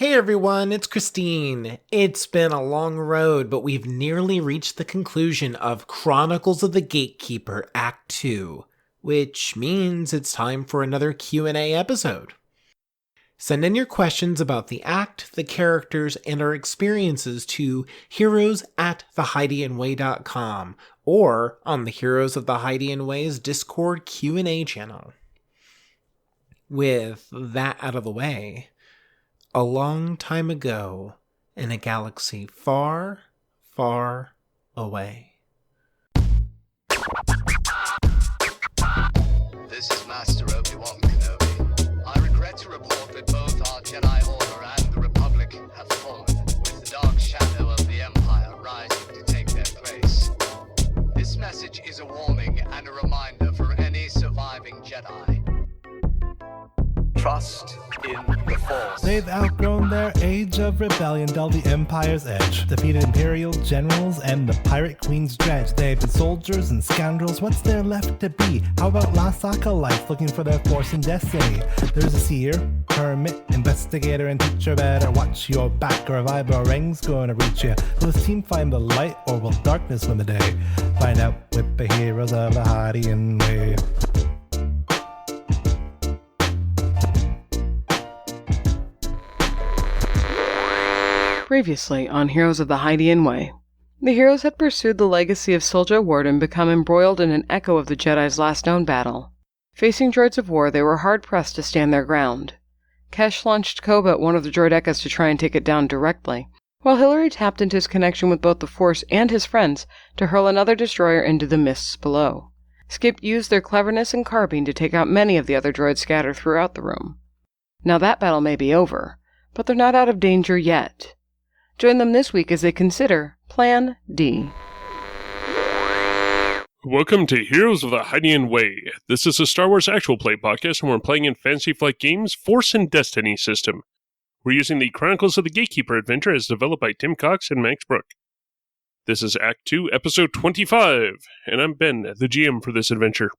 Hey everyone, it's Christine. It's been a long road, but we've nearly reached the conclusion of Chronicles of the Gatekeeper Act 2, which means it's time for another Q&A episode. Send in your questions about the act, the characters, and our experiences to heroes@theheidiandway.com or on the Heroes of the Heidi and Way's Discord Q&A channel. With that out of the way, a long time ago, in a galaxy far, far away. This is Master Obi-Wan Kenobi. I regret to report that both our Jedi Order and the Republic have fallen, with the dark shadow of the Empire rising to take their place. This message is a warning and a reminder for any surviving Jedi. Trust in the Force. They've outgrown their age of rebellion, dulled the Empire's edge, defeated Imperial generals and the Pirate Queen's dredge. They've been soldiers and scoundrels, what's there left to be? How about lost acolytes looking for their force and destiny? There's a seer, hermit, investigator, and teacher. Better watch your back or a vibro ring's gonna reach you. Will this team find the light or will darkness win the day? Find out with the heroes of the Heidi and Way. Previously on Heroes of the Heidian Way, the heroes had pursued the legacy of Soldier Ward and become embroiled in an echo of the Jedi's last known battle. Facing droids of war, they were hard-pressed to stand their ground. Kesh launched Koba at one of the droidecas to try and take it down directly, while Hillary tapped into his connection with both the Force and his friends to hurl another destroyer into the mists below. Skip used their cleverness and carbine to take out many of the other droids scattered throughout the room. Now that battle may be over, but they're not out of danger yet. Join them this week as they consider Plan D. Welcome to Heroes of the Heidian Way. This is a Star Wars actual play podcast, and we're playing in Fantasy Flight Games' Force and Destiny system. We're using the Chronicles of the Gatekeeper adventure as developed by Tim Cox and Max Brook. This is Act 2, Episode 25, and I'm Ben, the GM for this adventure.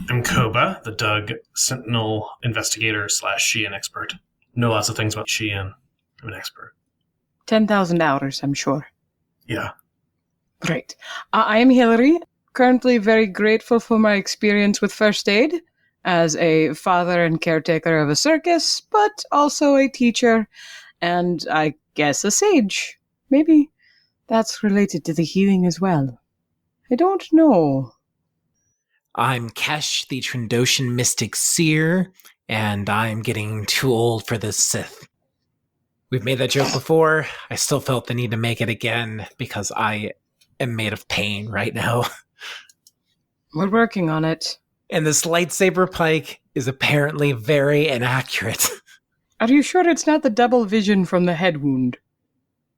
I'm Koba, the Doug Sentinel investigator / Sheehan expert. Know lots of things about Sheehan. I'm an expert. 10,000 hours, I'm sure. Yeah. Great. I am Hillary, currently very grateful for my experience with first aid as a father and caretaker of a circus, but also a teacher and I guess a sage. Maybe that's related to the healing as well. I don't know. I'm Kesh, the Trandoshan Mystic Seer, and I'm getting too old for this Sith. We've made that joke before. I still felt the need to make it again because I am made of pain right now. We're working on it. And this lightsaber pike is apparently very inaccurate. Are you sure it's not the double vision from the head wound?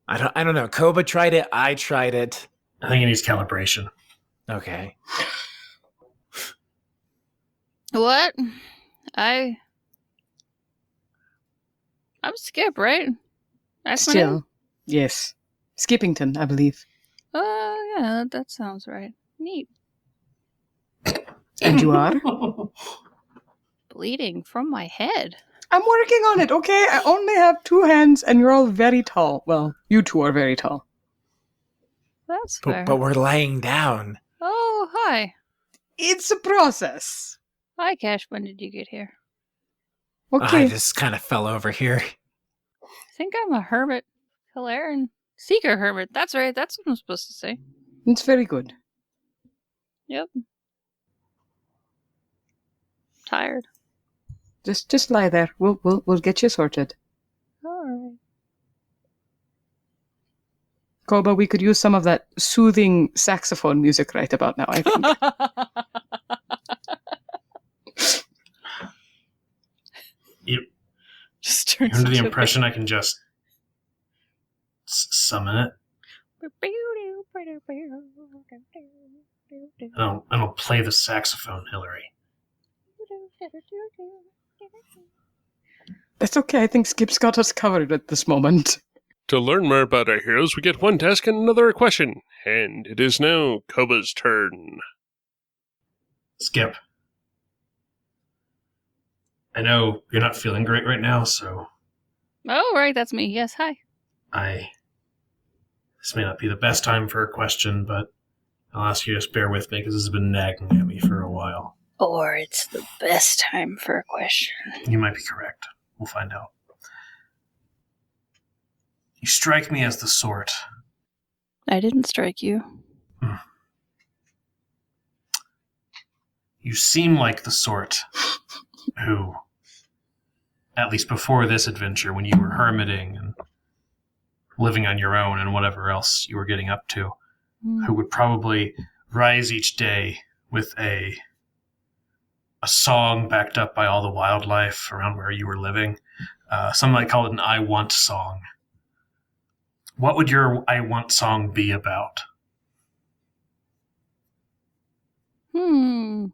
I don't know. Koba tried it. I tried it. I think it needs calibration. Okay. What? I'm Skip, right? That's my name? Still. Yes. Skippington, I believe. Yeah, that sounds right. Neat. And you are? Bleeding from my head. I'm working on it, okay? I only have 2 hands and you're all very tall. Well, you two are very tall. That's fair. But we're laying down. Oh, hi. It's a process. Hi, Cash. When did you get here? Okay. I just kind of fell over here. I think I'm a hermit. Hilarion. Seeker hermit. That's right. That's what I'm supposed to say. It's very good. Yep. Tired. Just lie there. We'll get you sorted. Alright. Koba, we could use some of that soothing saxophone music right about now, I think. Just You're turns under the into impression I can just summon it. I don't play the saxophone, Hillary. That's okay. I think Skip's got us covered at this moment. To learn more about our heroes, we get one task and another a question. And it is now Koba's turn. Skip. I know you're not feeling great right now, so Oh, right, that's me. Yes, hi. This may not be the best time for a question, but I'll ask you to just bear with me because this has been nagging at me for a while. Or it's the best time for a question. You might be correct. We'll find out. You strike me as the sort. I didn't strike you. You seem like the sort who, at least before this adventure, when you were hermiting and living on your own and whatever else you were getting up to, who would probably rise each day with a song backed up by all the wildlife around where you were living. Some might call it an I want song. What would your I want song be about? Do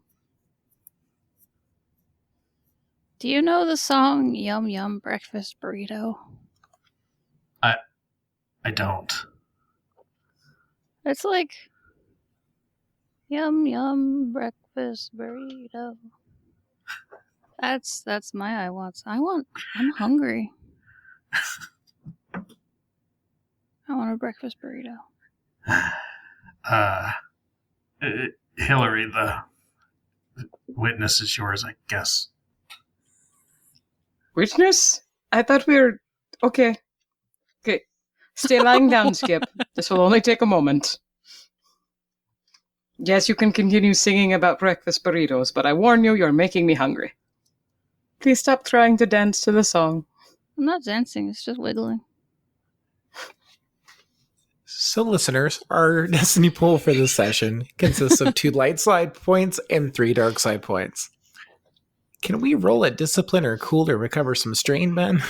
you know the song Yum Yum Breakfast Burrito? I don't. It's like Yum Yum Breakfast Burrito. That's my I want. I'm hungry. I want a breakfast burrito. Hillary, the witness is yours, I guess. Witness? I thought we were... Okay. Stay lying down, Skip. This will only take a moment. Yes, you can continue singing about breakfast burritos, but I warn you, you're making me hungry. Please stop trying to dance to the song. I'm not dancing, it's just wiggling. So, listeners, our destiny pool for this session consists of 2 light side points and 3 dark side points. Can we roll a discipline or cool to recover some strain, Ben?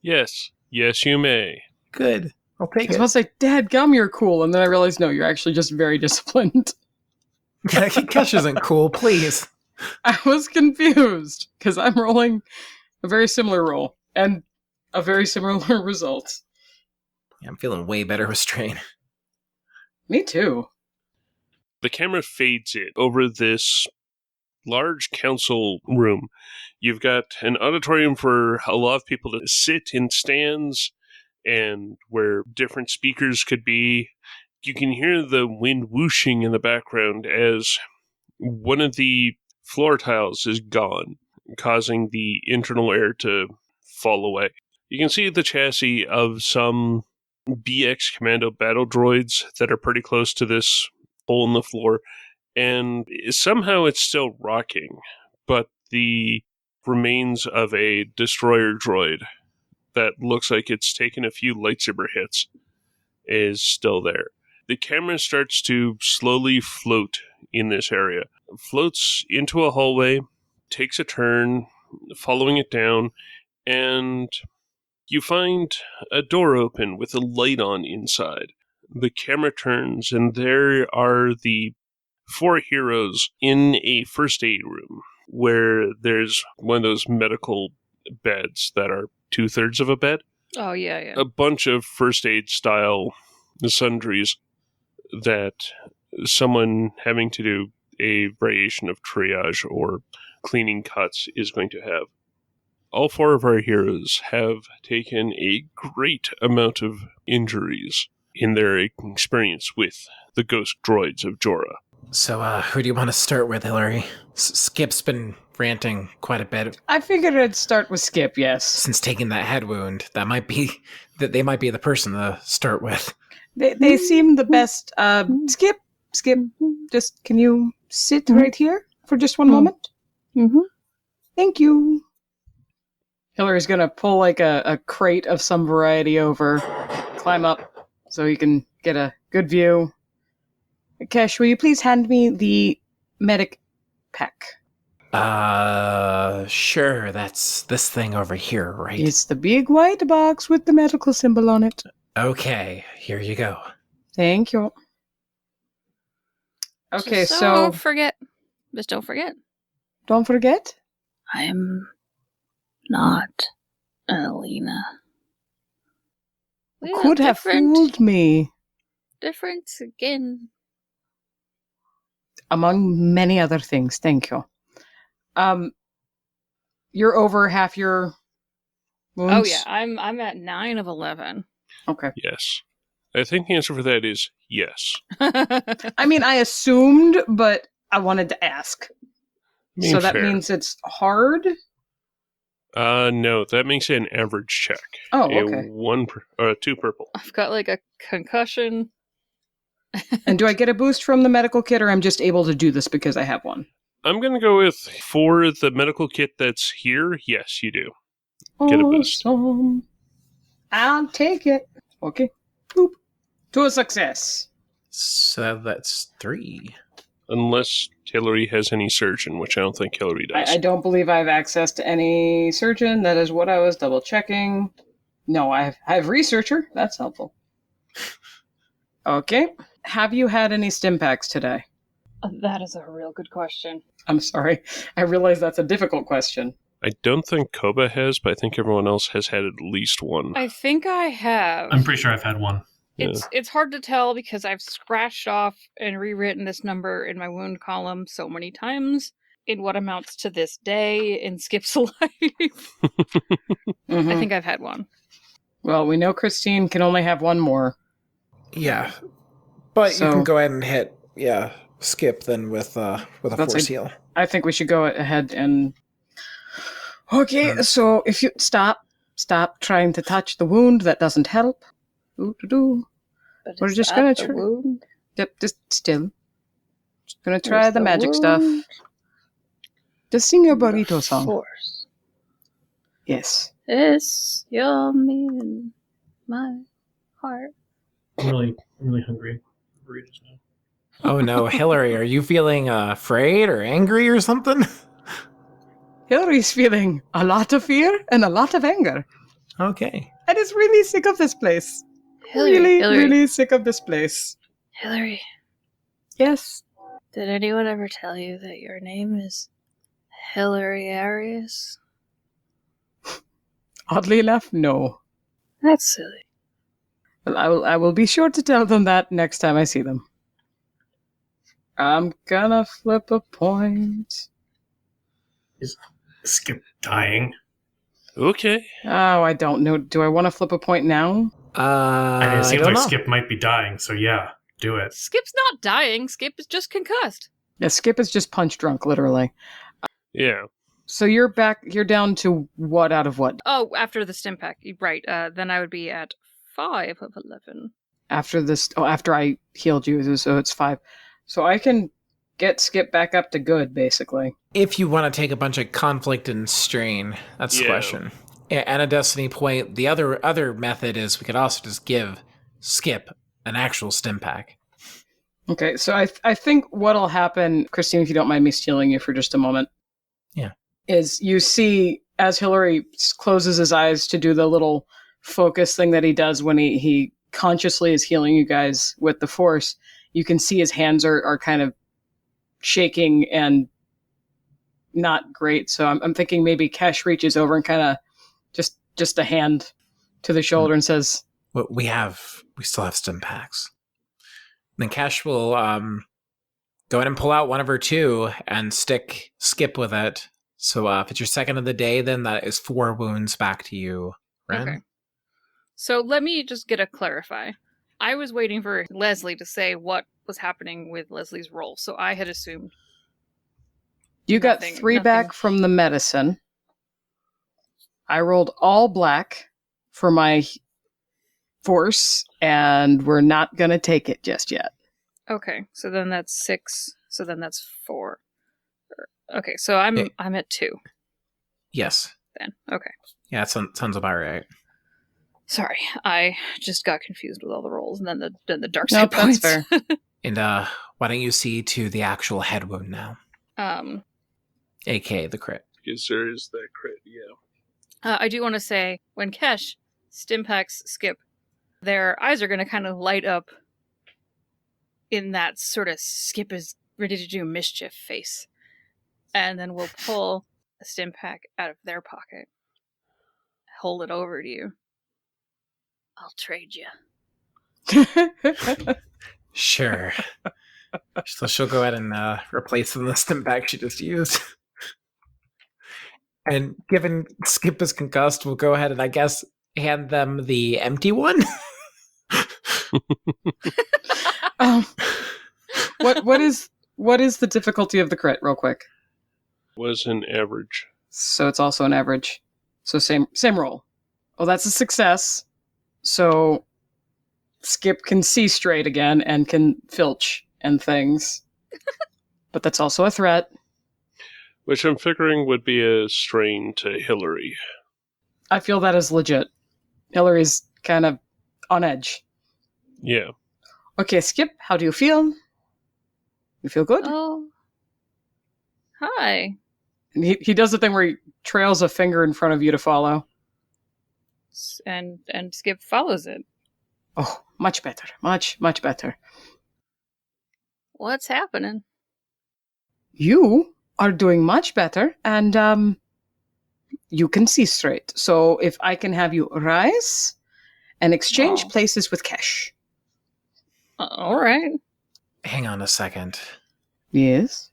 Yes. Yes, you may. Good. I'll I take was it. about to say, Dad, gum, you're cool. And then I realized, no, you're actually just very disciplined. Kesh isn't cool, please. I was confused because I'm rolling a very similar roll and a very similar result. Yeah, I'm feeling way better with strain. Me too. The camera fades in over this large council room. You've got an auditorium for a lot of people to sit in stands and where different speakers could be. You can hear the wind whooshing in the background as one of the floor tiles is gone, causing the internal air to fall away. You can see the chassis of some BX Commando battle droids that are pretty close to this hole in the floor, and somehow it's still rocking, but the remains of a destroyer droid that looks like it's taken a few lightsaber hits is still there. The camera starts to slowly float in this area. Floats into a hallway, takes a turn, following it down, and you find a door open with a light on inside. The camera turns, and there are the 4 heroes in a first aid room where there's one of those medical beds that are 2/3 of a bed. Oh, yeah. A bunch of first aid style sundries that someone having to do a variation of triage or cleaning cuts is going to have. All 4 of our heroes have taken a great amount of injuries in their experience with the ghost droids of Jorah. So, who do you want to start with, Hillary? Skip's been ranting quite a bit I figured I'd start with Skip, yes. since taking that head wound. They might be the person to start with. They seem the best. Skip, just can you sit right here for just one moment? Mm-hmm. Thank you. Hillary's gonna pull like a crate of some variety over, climb up so he can get a good view. Kesh, will you please hand me the medic pack? Sure, that's this thing over here, right? It's the big white box with the medical symbol on it. Okay, here you go. Thank you. Okay, Just so don't forget. Just don't forget. don't forget. I'm not Alina. We Could have fooled me. Different skin. Among many other things. Thank you. You're over half your Oh yeah, I'm at 9 of 11. Okay. Yes. I think the answer for that is yes. I mean, I assumed, but I wanted to ask. I mean, So that fair. means it's hard? No, that makes it an average check. Oh, okay. Two purple. I've got like a concussion. And do I get a boost from the medical kit, or I'm just able to do this because I have one? I'm going to go with, for the medical kit that's here, yes, you do. Get a boost. Awesome. I'll take it. Okay. Boop. To a success. So that's 3. Unless Hillary has any surgeon, which I don't think Hillary does. I don't believe I have access to any surgeon. That is what I was double checking. No, I have researcher. That's helpful. Okay. Have you had any stim packs today? That is a real good question. I'm sorry. I realize that's a difficult question. I don't think Koba has, but I think everyone else has had at least one. I think I have. I'm pretty sure I've had one. It's hard to tell because I've scratched off and rewritten this number in my wound column so many times in what amounts to this day in Skip's life. Mhm. I think I've had one. Well, we know Christine can only have one more. Yeah. But So- you can go ahead and hit, Skip then with a That's force a- heal. I think we should go ahead and... Okay, so if you... Stop trying to touch the wound. That doesn't help. Ooh-doo-doo. But We're is just that gonna the try- wound? Yep, just still. Just gonna try Where's the magic stuff. wound? Just sing your The burrito song. Force. Yes. It's yummy in my heart. I'm really hungry. Burritos now. Oh no, Hillary, are you feeling afraid or angry or something? Hillary's feeling a lot of fear and a lot of anger. Okay. And is really sick of this place. Hillary, Really sick of this place. Hillary, Yes. did anyone ever tell you that your name is Hillary Arias? Oddly enough, no. That's silly. Well, I will be sure to tell them that next time I see them. I'm gonna flip a point. Skip dying. Okay. Oh, I don't know. Do I want to flip a point now? And it I seems don't like know. Skip might be dying, so yeah, do it. Skip's not dying. Skip is just concussed. Yeah, Skip is just punch drunk, literally. Yeah. So you're down to what out of what? Oh, after the stim pack. Right. Then I would be at 5 of 11. After I healed you, so it's 5. So I can get Skip back up to good, basically. If you want to take a bunch of conflict and strain, that's the Yeah. question. And a destiny point. The other method is we could also just give Skip an actual stim pack. Okay, so I think what'll happen, Christine, if you don't mind me stealing you for just a moment. Yeah. Is you see, as Hillary closes his eyes to do the little focus thing that he does when he consciously is healing you guys with the force, you can see his hands are kind of shaking and not great. So I'm thinking maybe Kesh reaches over and kind of just a hand to the shoulder and says, What we still have stim packs. Then Cash will go ahead and pull out one of her 2 and stick Skip with it. So if it's your second of the day, then that is 4 wounds back to you, Ren. Okay. So let me just get a clarify. I was waiting for Leslie to say what was happening with Leslie's roll, so I had assumed. you got Nothing- 3 nothing. back from the medicine. I rolled all black for my force, and we're not going to take it just yet. Okay, so then that's 6. So then that's 4. Okay, so I'm at 2 Yes. then. Okay. Yeah, that sounds about right. Sorry, I just got confused with all the rolls and then the dark Nope, side that's points. fair. And why don't you see to the actual head wound now? AKA the crit. Because there is that crit, yeah. I do want to say, when Kesh stimpacks Skip, their eyes are going to kind of light up in that sort of Skip is ready to do mischief face. And then we'll pull a stimpack out of their pocket, hold it over to you. I'll trade you. Sure. So she'll go ahead and replace the stim pack she just used. And given Skip is concussed, we'll go ahead and, I guess, hand them the empty one. What is the difficulty of the crit, real quick? Was an average. So it's also an average. So same roll. Oh, that's a success. So Skip can see straight again and can filch and things. But that's also a threat. Which I'm figuring would be a strain to Hillary. I feel that is legit. Hillary's kind of on edge. Yeah. Okay, Skip, how do you feel? You feel good? Oh. Hi. And he does the thing where he trails a finger in front of you to follow. And Skip follows it. Oh, much better. Much, much better. What's happening? You are doing much better, and you can see straight. So if I can have you rise and exchange places with Kesh. All right. Hang on a second. Yes?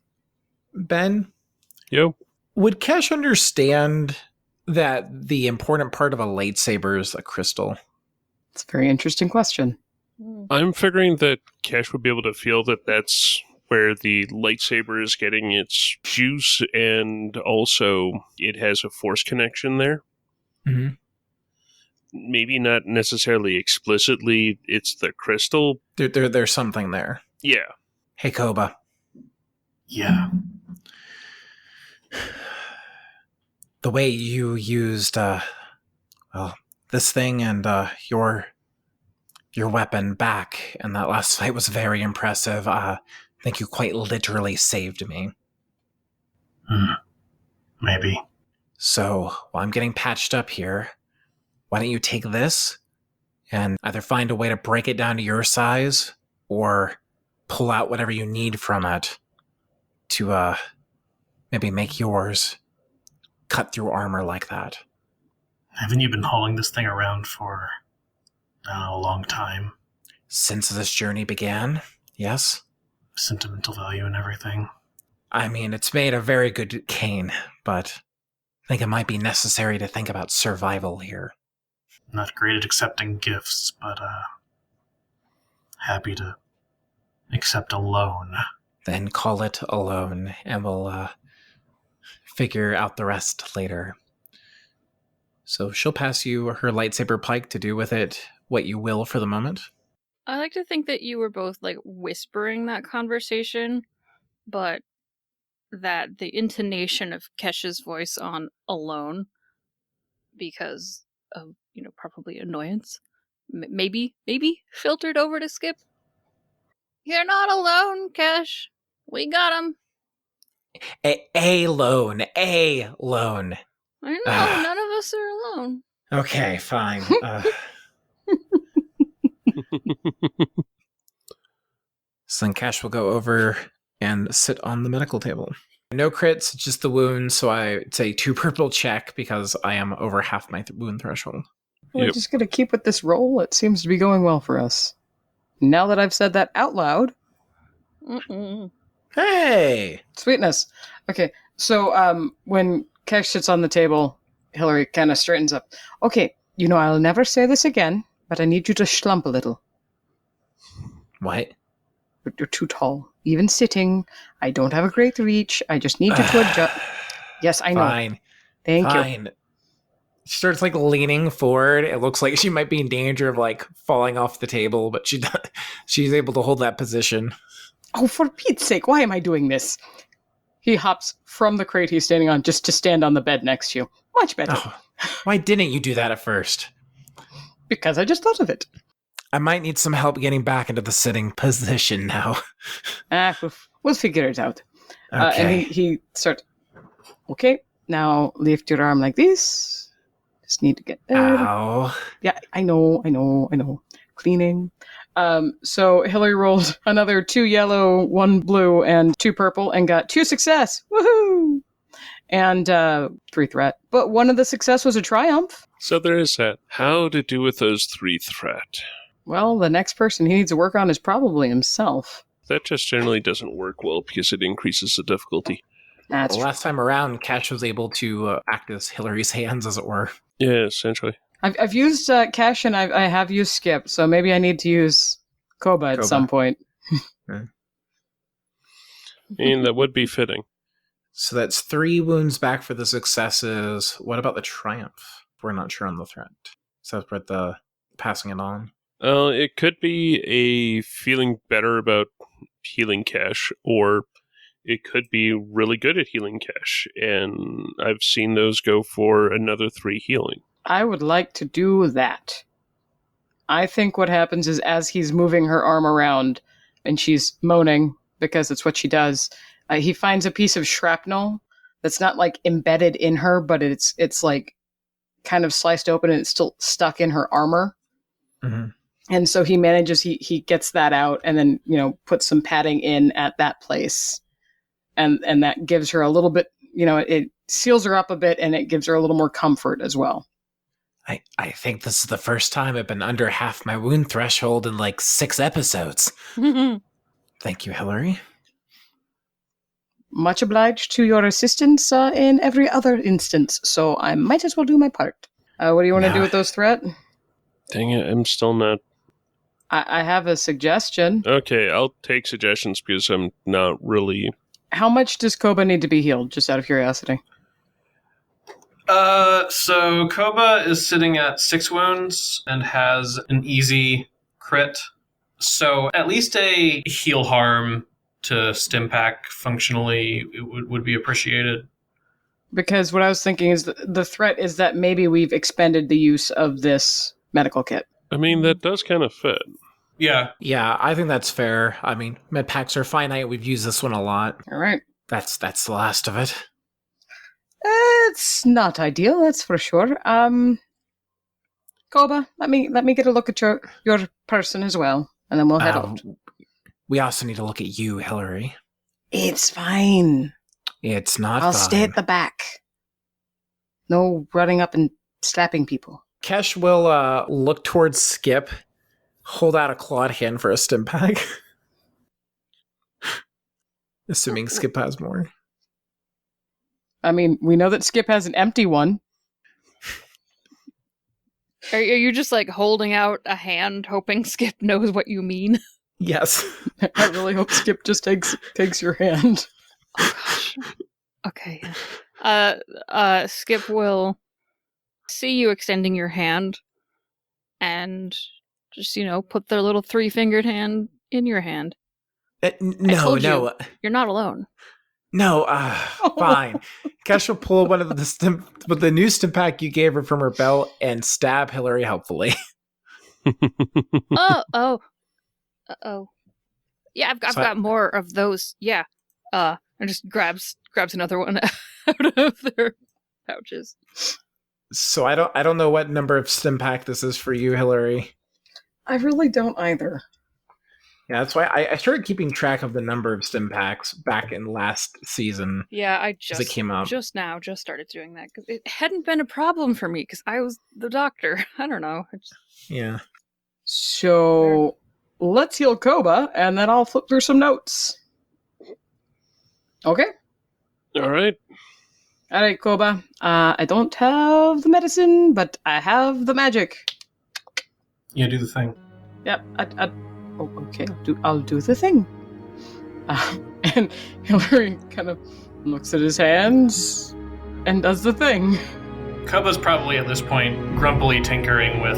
Ben, Yo. would Kesh understand that the important part of a lightsaber is a crystal? It's a very interesting question. I'm figuring that Cash would be able to feel that that's where the lightsaber is getting its juice, and also it has a force connection there. Mm-hmm. Maybe not necessarily explicitly it's the crystal. There's something there. Yeah. Hey, Koba. Yeah. The way you used, this thing and your weapon back in that last fight was very impressive. I think you quite literally saved me. Maybe. So, while I'm getting patched up here, why don't you take this and either find a way to break it down to your size or pull out whatever you need from it to maybe make yours cut through armor like that. Haven't you been hauling this thing around for a long time? Since this journey began, yes. Sentimental value and everything. I mean, it's made a very good cane, but I think it might be necessary to think about survival here. Not great at accepting gifts, but happy to accept a loan. Then call it a loan, and we'll figure out the rest later. So she'll pass you her lightsaber pike to do with it what you will for the moment. I like to think that you were both like whispering that conversation, but that the intonation of Kesh's voice on alone, because of, probably annoyance, maybe filtered over to Skip. You're not alone, Kesh. We got him. A loan. I know, none of us are alone. Okay, fine. So then Cash will go over and sit on the medical table. No crits, just the wounds, so I say 2 purple check because I am over half my wound threshold. We're just going to keep with this roll. It seems to be going well for us. Now that I've said that out loud. Hey! Sweetness. Okay, so when Kesh sits on the table, Hillary kind of straightens up. Okay, I'll never say this again, but I need you to schlump a little. What? You're too tall. Even sitting, I don't have a great reach. I just need you to adjust. Yes, I know. Fine. Thank you. Fine. She starts leaning forward. It looks like she might be in danger of falling off the table, but she's able to hold that position. Oh, for Pete's sake, why am I doing this? He hops from the crate he's standing on just to stand on the bed next to you. Much better. Oh, why didn't you do that at first? Because I just thought of it. I might need some help getting back into the sitting position now. We'll figure it out. Okay. And he starts, okay, now lift your arm like this. Just need to get there. Ow. Yeah, I know. Cleaning. So Hillary rolled another 2 yellow, 1 blue, and 2 purple, and got 2 success. Woohoo! And 3 threat. But one of the success was a triumph. So there is that. How to do with those 3 threat? Well, the next person he needs to work on is probably himself. That just generally doesn't work well because it increases the difficulty. That's Last time around, Cash was able to act as Hillary's hands, as it were. Yeah, essentially. I've used Cash and I have used Skip, so maybe I need to use Koba at some point. And that would be fitting. So that's 3 wounds back for the successes. What about the triumph? We're not sure on the threat. Separate the passing it on. It could be a feeling better about healing Cash, or it could be really good at healing Cash, and I've seen those go for another 3 healing. I would like to do that. I think what happens is as he's moving her arm around and she's moaning because it's what she does, he finds a piece of shrapnel that's not like embedded in her, but it's like kind of sliced open and it's still stuck in her armor. Mm-hmm. And so he manages, he gets that out and then, puts some padding in at that place. And that gives her a little bit, it seals her up a bit and it gives her a little more comfort as well. I think this is the first time I've been under half my wound threshold in like 6 episodes. Thank you, Hillary. Much obliged to your assistance in every other instance, so I might as well do my part. What do you want to do with those threat? Dang it, I'm still not... I have a suggestion. Okay, I'll take suggestions because I'm not really... How much does Koba need to be healed, just out of curiosity? So Koba is sitting at 6 wounds and has an easy crit. So at least a heal harm to Stimpack functionally would be appreciated. Because what I was thinking is the threat is that maybe we've expended the use of this medical kit. I mean, that does kind of fit. Yeah. Yeah, I think that's fair. I mean, med packs are finite. We've used this one a lot. All right. That's the last of it. It's not ideal, that's for sure. Koba, let me get a look at your person as well, and then we'll head out. We also need to look at you, Hillary. It's fine. It's not I'll fine. stay at the back. No running up and slapping people. Kesh will look towards Skip, hold out a clawed hand for a stim pack. Assuming Skip has more. I mean, we know that Skip has an empty one. Are you just like holding out a hand, hoping Skip knows what you mean? Yes. I really hope Skip just takes your hand. Oh gosh. Okay. Skip will see you extending your hand and just, put their little 3-fingered hand in your hand. No. You're not alone. No, fine. Kesh will pull one of the new stim pack you gave her from her belt and stab Hillary helpfully. Oh. Yeah, I've got more of those. Yeah. And just grabs another one out of their pouches. So I don't know what number of stim pack this is for you, Hillary. I really don't either. Yeah, that's why I started keeping track of the number of stim packs back in last season. Yeah, I it came out. just started doing that because it hadn't been a problem for me because I was the doctor. I don't know. Yeah. So let's heal Koba, and then I'll flip through some notes. Okay. All right. All right, Koba. I don't have the medicine, but I have the magic. Yeah, do the thing. Yep. Oh, okay. I'll do the thing. And Hillary kind of looks at his hands and does the thing. Koba's probably at this point grumpily tinkering with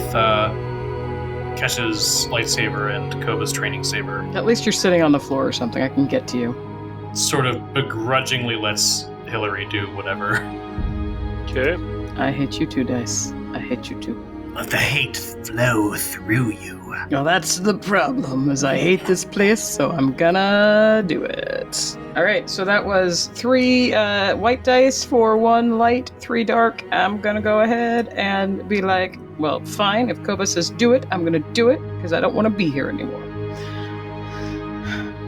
Kesh's lightsaber and Koba's training saber. At least you're sitting on the floor or something. I can get to you. Sort of begrudgingly lets Hillary do whatever. Okay. I hate you too, Dice. I hate you too. Let the hate flow through you. Well, that's the problem, is I hate this place, so I'm gonna do it. Alright, so that was 3 white dice for 1 light, 3 dark. I'm gonna go ahead and be like, well, fine, if Koba says do it, I'm gonna do it, because I don't want to be here anymore.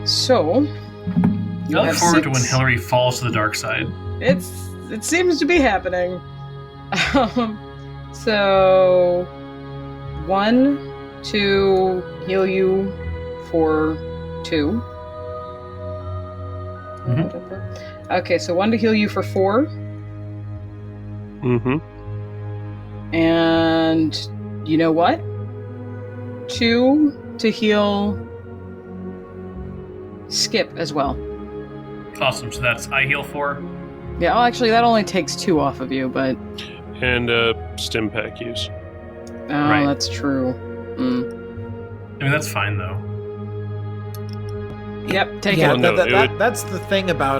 So, I look forward to when Hillary falls to the dark side. It seems to be happening. So 1, 2, heal you for 2. Okay, so 1 to heal you for 4. Mm-hmm. And you know what? 2 to heal Skip as well. Awesome. So that's I heal 4. Yeah, well, actually, that only takes 2 off of you, but... And stim pack use. Oh, Right. that's true. I mean, that's fine though. Yep, take Yeah, it. that's the thing about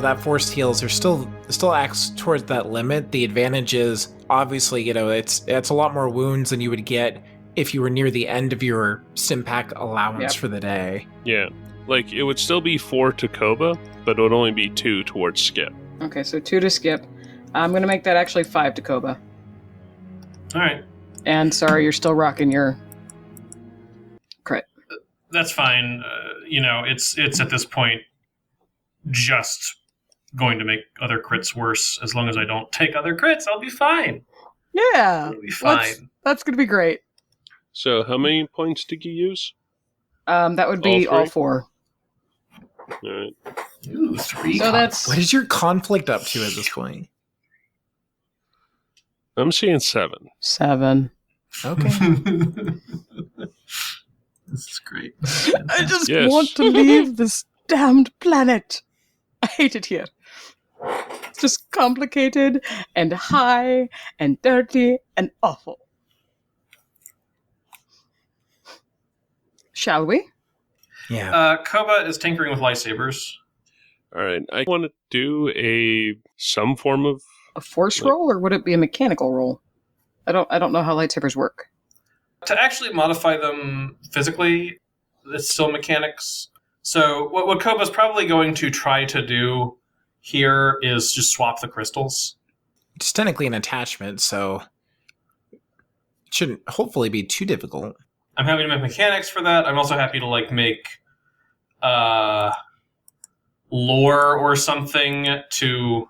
that forced heals. There's still acts towards that limit. The advantage is obviously, it's a lot more wounds than you would get if you were near the end of your stim pack allowance Yep. for the day. Yeah. Like, it would still be 4 to Koba, but it would only be 2 towards Skip. Okay, so 2 to Skip. I'm going to make that actually 5 to Koba. All right. And sorry, you're still rocking your crit. That's fine. It's at this point just going to make other crits worse. As long as I don't take other crits, I'll be fine. Yeah, I'll be fine. that's going to be great. So, how many points did you use? That would be All all three? 4. Alright. Ooh, 3. So that's... What is your conflict up to at this point? I'm seeing 7. 7. Okay. This is great. I just Yes. want to leave this damned planet. I hate it here. It's just complicated and high and dirty and awful. Shall we? Yeah. Koba is tinkering with lightsabers. Alright, I want to do some form of... A force roll, or would it be a mechanical roll? I don't know how lightsabers work. To actually modify them physically, it's still mechanics. So what Koba's probably going to try to do here is just swap the crystals. It's technically an attachment, so it shouldn't hopefully be too difficult. I'm happy to make mechanics for that. I'm also happy to make lore or something to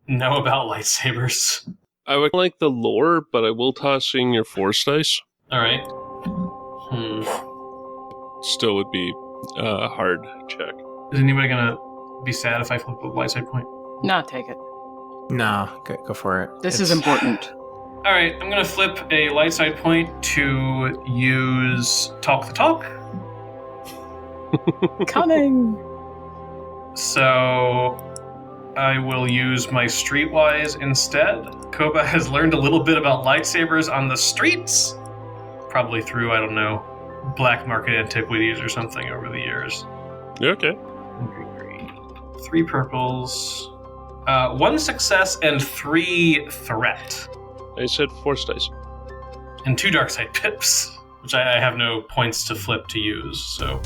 know about lightsabers. I would like the lore, but I will toss in your force dice. All right. Still would be a hard check. Is anybody gonna be sad if I flip a light side point? Nah, take it. No, go for it. This is important. All right, I'm gonna flip a light side point to use talk the talk. Cunning! So I will use my streetwise instead. Koba has learned a little bit about lightsabers on the streets, probably through, I don't know, black market antiquities or something over the years. Okay. 3 purples, 1 success and 3 threat, I said force dice. and 2 dark side pips, which I have no points to flip to use. So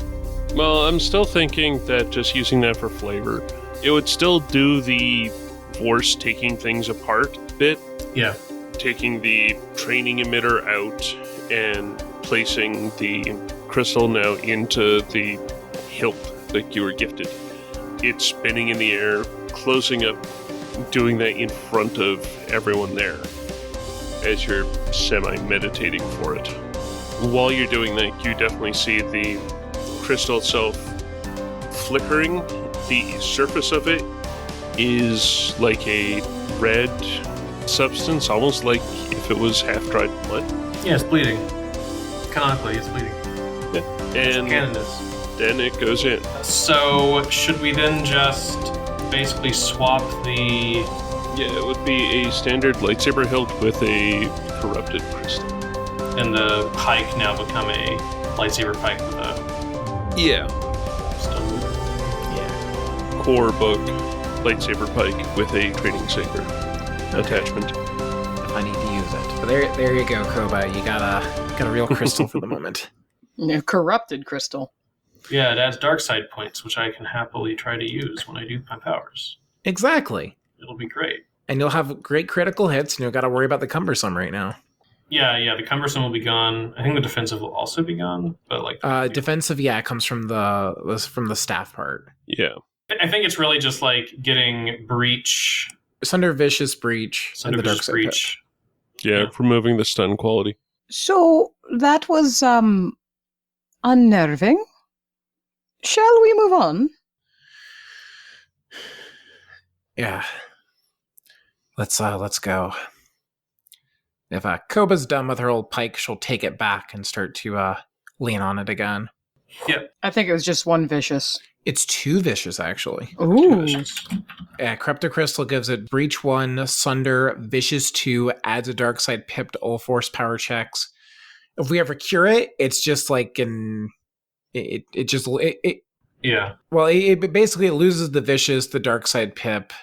Well, I'm still thinking that just using that for flavor, it would still do the force taking things apart bit, yeah, taking the training emitter out and placing the crystal now into the hilt that you were gifted. It's spinning in the air, closing up, doing that in front of everyone there as you're semi-meditating for it. While you're doing that, you definitely see the crystal itself flickering. The surface of it is like a red substance, almost like if it was half-dried blood. yeah, it's bleeding. Canonically, it's bleeding. And Canon is. then it goes in. So should we then just basically swap the? Yeah, it would be a standard lightsaber hilt with a corrupted crystal. And the pike now become a lightsaber pike with a Yeah. still moving. Yeah. Core book lightsaber pike with a training saber attachment. If I need to use it. But there you go, Koba. You got a real crystal for the moment. A corrupted crystal. Yeah, it adds dark side points, which I can happily try to use when I do my powers. Exactly. It'll be great. And you'll have great critical hits, and you'll got to worry about the cumbersome right now. Yeah, the cumbersome will be gone. I think the defensive will also be gone, but Defensive, yeah, comes from the staff part. Yeah. I think it's really just like getting breach, Sunder Vicious Breach, and Sunder the Dark Vicious Side breach. Yeah, removing the stun quality. So, that was, unnerving. Shall we move on? Yeah. Let's go. If Koba's done with her old pike, she'll take it back and start to lean on it again. Yep. I think it was just one vicious. It's 2 vicious, actually. Ooh. Yeah, Cryptocrystal gives it Breach 1, Sunder, Vicious 2, adds a Dark Side pip to all force power checks. If we ever cure it, it's just like Yeah. Well, it basically loses the Vicious, the Dark Side pip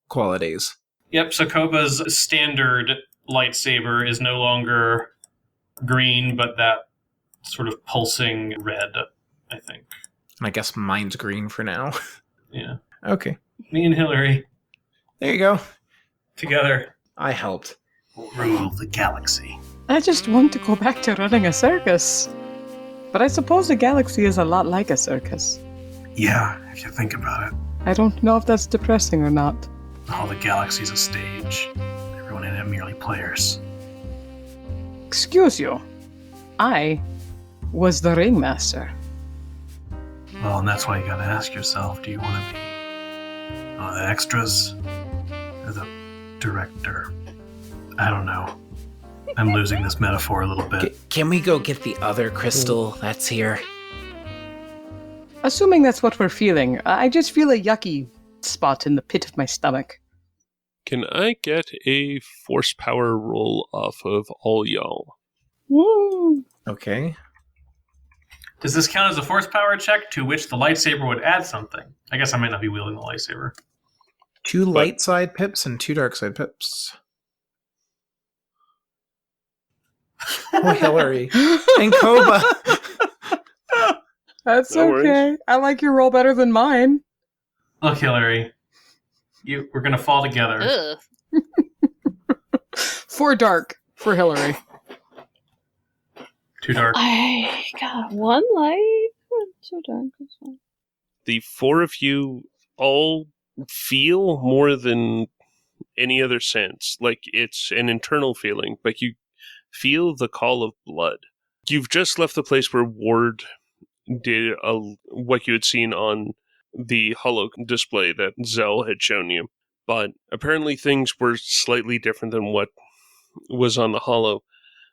qualities. Yep, so Koba's standard lightsaber is no longer green, but that sort of pulsing red, I think. I guess mine's green for now. Yeah. Okay. Me and Hillary, There you go. together. I helped. Rule the galaxy. I just want to go back to running a circus. But I suppose a galaxy is a lot like a circus. Yeah, if you think about it. I don't know if that's depressing or not. All the galaxy's a stage. Everyone in it merely players. Excuse you. I was the ringmaster. Well, and that's why you gotta ask yourself, do you want to be one of the extras or the director? I don't know. I'm losing this metaphor a little bit. Can we go get the other crystal that's here? Assuming that's what we're feeling, I just feel a yucky spot in the pit of my stomach. Can I get a force power roll off of all y'all? Woo! Okay. Does this count as a force power check to which the lightsaber would add something? I guess I might not be wielding the lightsaber. 2 light side pips and 2 dark side pips. Oh, Hillary. And Koba. That's No okay. worries. I like your roll better than mine. Look, Hillary, we're gonna fall together. Ugh. 4 dark for Hillary. Too dark. I got 1 light. 2 dark. That's fine. The 4 of you all feel more than any other sense. Like it's an internal feeling, but you feel the call of blood. You've just left the place where Ward did what you had seen on the holo display that Zell had shown you. But apparently things were slightly different than what was on the holo.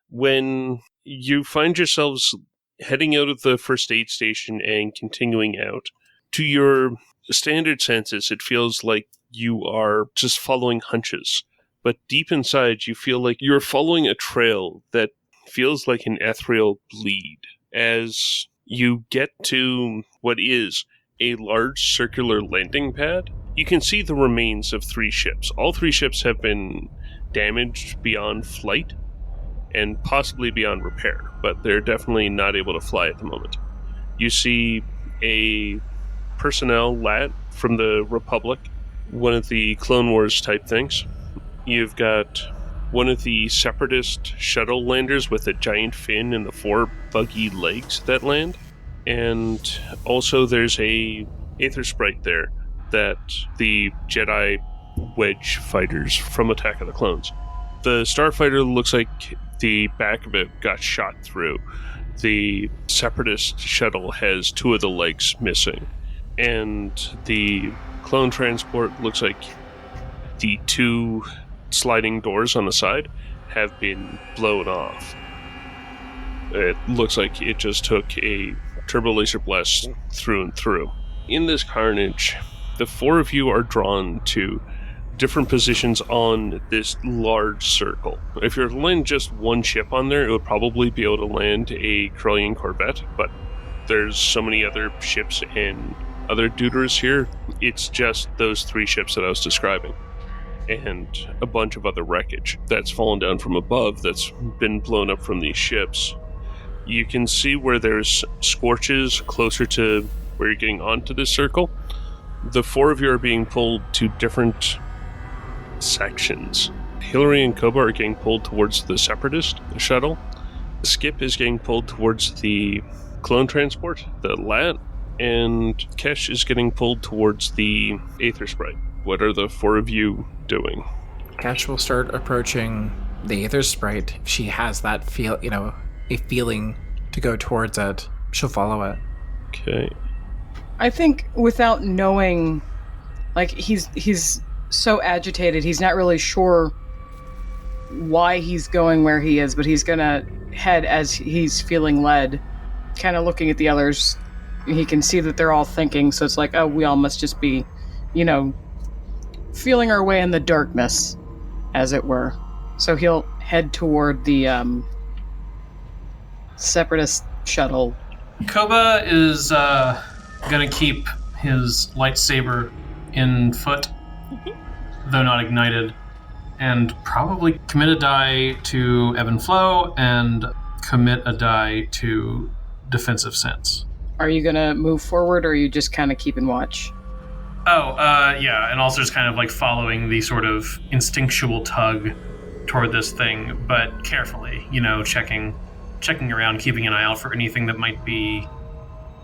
When you find yourselves heading out of the first aid station and continuing out, to your standard senses, it feels like you are just following hunches. But deep inside, you feel like you're following a trail that feels like an ethereal bleed. As you get to what is a large circular landing pad, you can see the remains of 3 ships. All 3 ships have been damaged beyond flight and possibly beyond repair, but they're definitely not able to fly at the moment. You see a personnel lat from the Republic, one of the Clone Wars type things. You've got one of the Separatist shuttle landers with a giant fin and the 4 buggy legs that land. And also there's a Aether Sprite there that the Jedi Wedge fighters from Attack of the Clones. The Starfighter looks like the back of it got shot through. The Separatist shuttle has 2 of the legs missing. And the clone transport looks like the 2 sliding doors on the side have been blown off. It looks like it just took a turbo laser blast through and through. In this carnage, the 4 of you are drawn to different positions on this large circle. If you're to land just one ship on there, it would probably be able to land a Corellian Corvette, but there's so many other ships and other duders here, it's just those 3 ships that I was describing. And a bunch of other wreckage that's fallen down from above that's been blown up from these ships. You can see where there's scorches closer to where you're getting onto this circle. The 4 of you are being pulled to different sections. Hillary and Koba are getting pulled towards the Separatist shuttle. Skip is getting pulled towards the clone transport, the LAT, and Kesh is getting pulled towards the Aether Sprite. What are the 4 of you doing? Cash will start approaching the Aether Sprite. If she has that a feeling to go towards it, she'll follow it. Okay. I think without knowing, like, he's so agitated, he's not really sure why he's going where he is, but he's gonna head as he's feeling led, kind of looking at the others. He can see that they're all thinking, so it's like, oh, we all must just be, feeling our way in the darkness, as it were. So he'll head toward the Separatist shuttle. Koba is gonna keep his lightsaber in foot, though not ignited, and probably commit a die to ebb and flow and commit a die to defensive sense. Are you gonna move forward, or are you just kind of keeping watch? Yeah, and also just kind of like following the sort of instinctual tug toward this thing, but carefully, checking around, keeping an eye out for anything that might be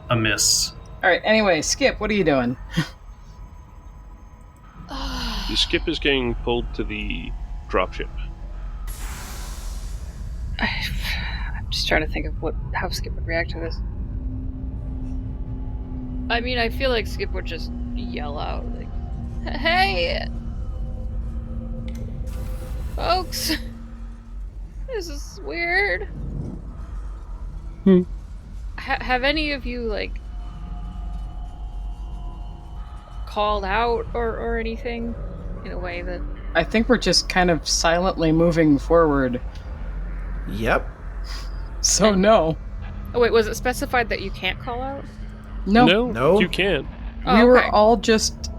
amiss. All right, anyway, Skip, what are you doing? The Skip is getting pulled to the dropship. I'm just trying to think of how Skip would react to this. I mean, I feel like Skip would just yell out, like, "Hey! Folks! This is weird." Have any of you, called out or anything in a way that... I think we're just kind of silently moving forward. Yep. So no. Oh wait, was it specified that you can't call out? No. You can't. Oh, We were okay. all just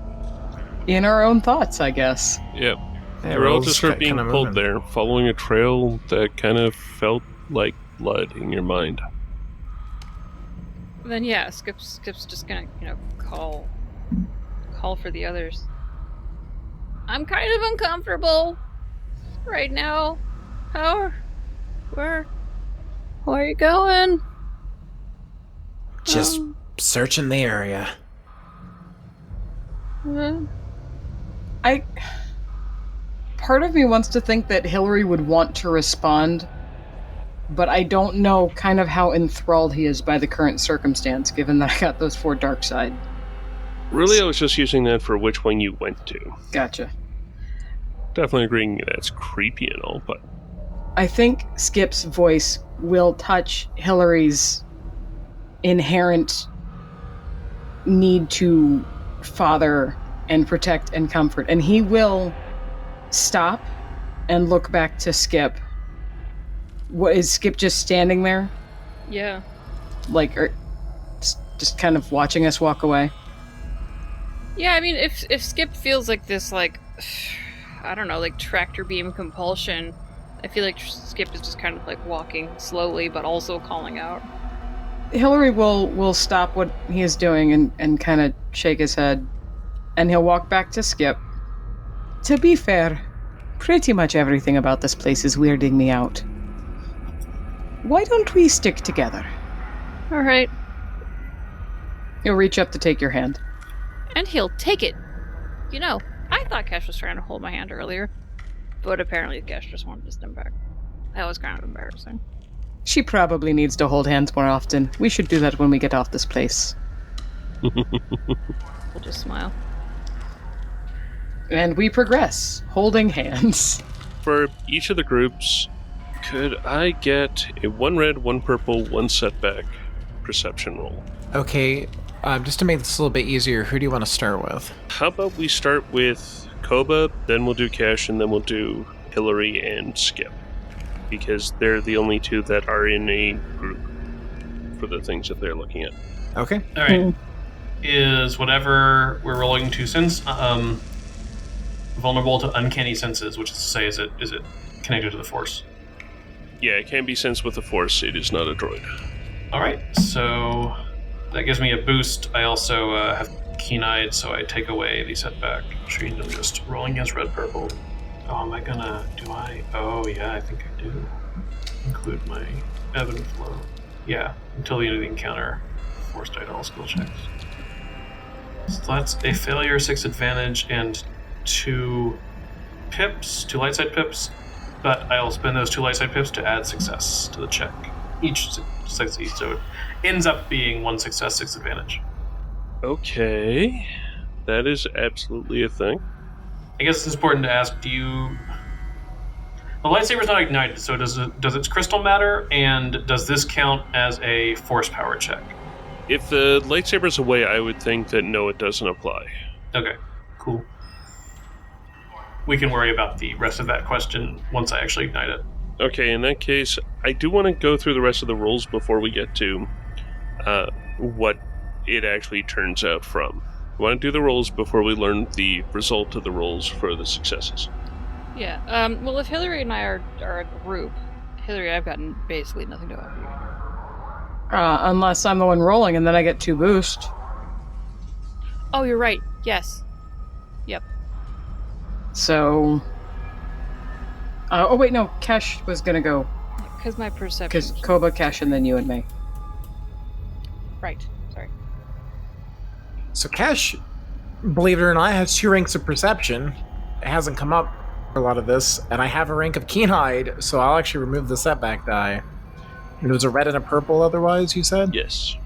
in our own thoughts, I guess. Yep. Yeah, You're all we'll just sort of get being kinda pulled moving. there, following a trail that kind of felt like blood in your mind. Then yeah, Skip's just gonna, call for the others. I'm kind of uncomfortable right now. Where are you going? Just searching the area. Part of me wants to think that Hillary would want to respond, but I don't know kind of how enthralled he is by the current circumstance, given that I got those 4 dark side. Really, I was just using that for which one you went to. Gotcha. Definitely agreeing that's creepy and all, but... I think Skip's voice will touch Hillary's inherent need to father and protect and comfort, and he will stop and look back to Skip. What, is Skip just standing there? Yeah. Just kind of watching us walk away? Yeah, I mean, if Skip feels like this, I don't know, tractor beam compulsion, I feel like Skip is just kind of walking slowly, but also calling out. Hillary will stop what he is doing and kind of shake his head, and he'll walk back to Skip. To be fair, pretty much everything about this place is weirding me out. Why don't we stick together? All right. He'll reach up to take your hand. And he'll take it. I thought Kesh was trying to hold my hand earlier, but apparently Kesh just wanted to stand back. That was kind of embarrassing. She probably needs to hold hands more often. We should do that when we get off this place. We'll just smile. And we progress, holding hands. For each of the groups, could I get a 1 red, 1 purple, 1 setback perception roll? Okay, just to make this a little bit easier, who do you want to start with? How about we start with Koba, then we'll do Cash, and then we'll do Hillary and Skip. Because they're the only 2 that are in a group for the things that they're looking at. Okay. All right. Is whatever we're rolling to sense vulnerable to uncanny senses, which is to say, is it connected to the Force? Yeah, it can be sensed with the Force. It is not a droid. All right, so that gives me a boost. I also have keen-eyed, so I take away the setback. Change. I'm just rolling against red purple. Oh, am I gonna? Do I? Oh, yeah, I think I do. Include my ebb and flow. Yeah, until the end of the encounter. Force died all skill checks. So that's a failure, 6 advantage, and 2 pips, 2 light side pips. But I'll spend those 2 light side pips to add success to the check. Each succeed, so it ends up being 1 success, 6 advantage. Okay. That is absolutely a thing. I guess it's important to ask, do you... The lightsaber's not ignited, so does its crystal matter, and does this count as a force power check? If the lightsaber's away, I would think that no, it doesn't apply. Okay, cool. We can worry about the rest of that question once I actually ignite it. Okay, in that case, I do want to go through the rest of the rules before we get to what it actually turns out from. I want to do the rolls before we learn the result of the rolls for the successes. Yeah. Well, if Hillary and I are a group, Hillary, I've gotten basically nothing to offer you. Unless I'm the one rolling and then I get 2 boost. Oh, you're right. Yes. Yep. So... oh, wait, no. Kesh was gonna go. Because my perception... Because Koba, Kesh, and then you and me. Right. Sorry. So Kesh, believe it or not, has 2 ranks of perception. It hasn't come up for a lot of this, and I have a rank of keen-eyed, so I'll actually remove the setback die. It was a red and a purple otherwise, you said? Yes.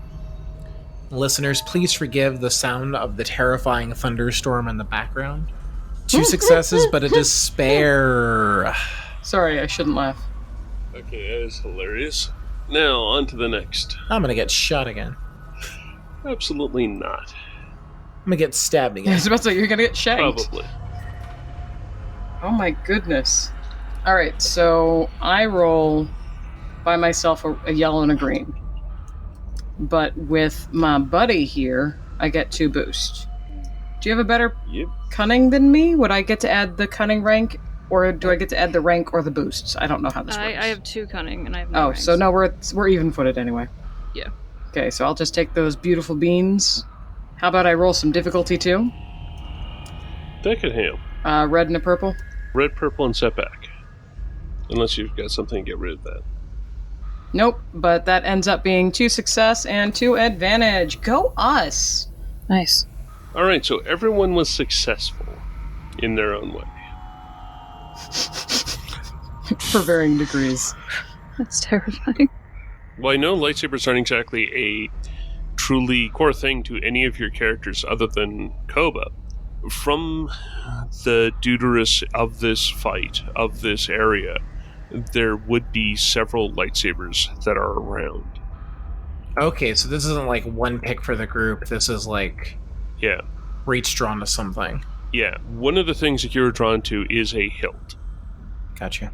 Listeners, please forgive the sound of the terrifying thunderstorm in the background. 2 successes, but a despair. Sorry, I shouldn't laugh. Okay, that is hilarious. Now, on to the next. I'm gonna get shot again. Absolutely not. I'm gonna get stabbed I again. was about to say, you're gonna get shanked. Probably. Oh my goodness. Alright, so I roll by myself a yellow and a green. But with my buddy here, I get 2 boost. Do you have a better Yep. cunning than me? Would I get to add the cunning rank, or do I get to add the rank or the boosts? I don't know how this works. I have 2 cunning, and I have no ranks. so no, we're even-footed anyway. Yeah. Okay, so I'll just take those beautiful beans. How about I roll some difficulty too? That could handle. Red and a purple. Red, purple, and setback. Unless you've got something to get rid of that. Nope, but that ends up being 2 success and 2 advantage. Go us! Nice. Alright, so everyone was successful in their own way. For varying degrees. That's terrifying. Well, I know lightsabers aren't exactly a truly core thing to any of your characters other than Koba. From the deuterus of this fight, of this area, there would be several lightsabers that are around. Okay, so this isn't like one pick for the group. This is like Yeah. reach drawn to something. Yeah. One of the things that you're drawn to is a hilt. Gotcha.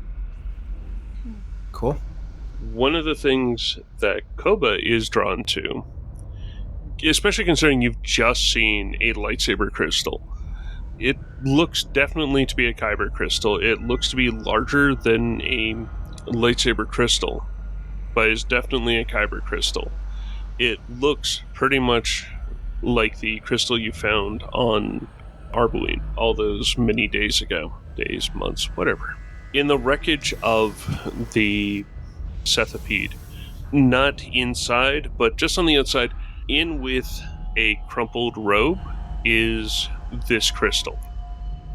Cool. One of the things that Koba is drawn to, especially considering you've just seen a lightsaber crystal, it looks definitely to be a kyber crystal. It looks to be larger than a lightsaber crystal, but is definitely a kyber crystal. It looks pretty much like the crystal you found on Arbuine all those many days ago. Days, months, whatever. In the wreckage of the Cephalid, not inside, but just on the outside, in with a crumpled robe, is this crystal.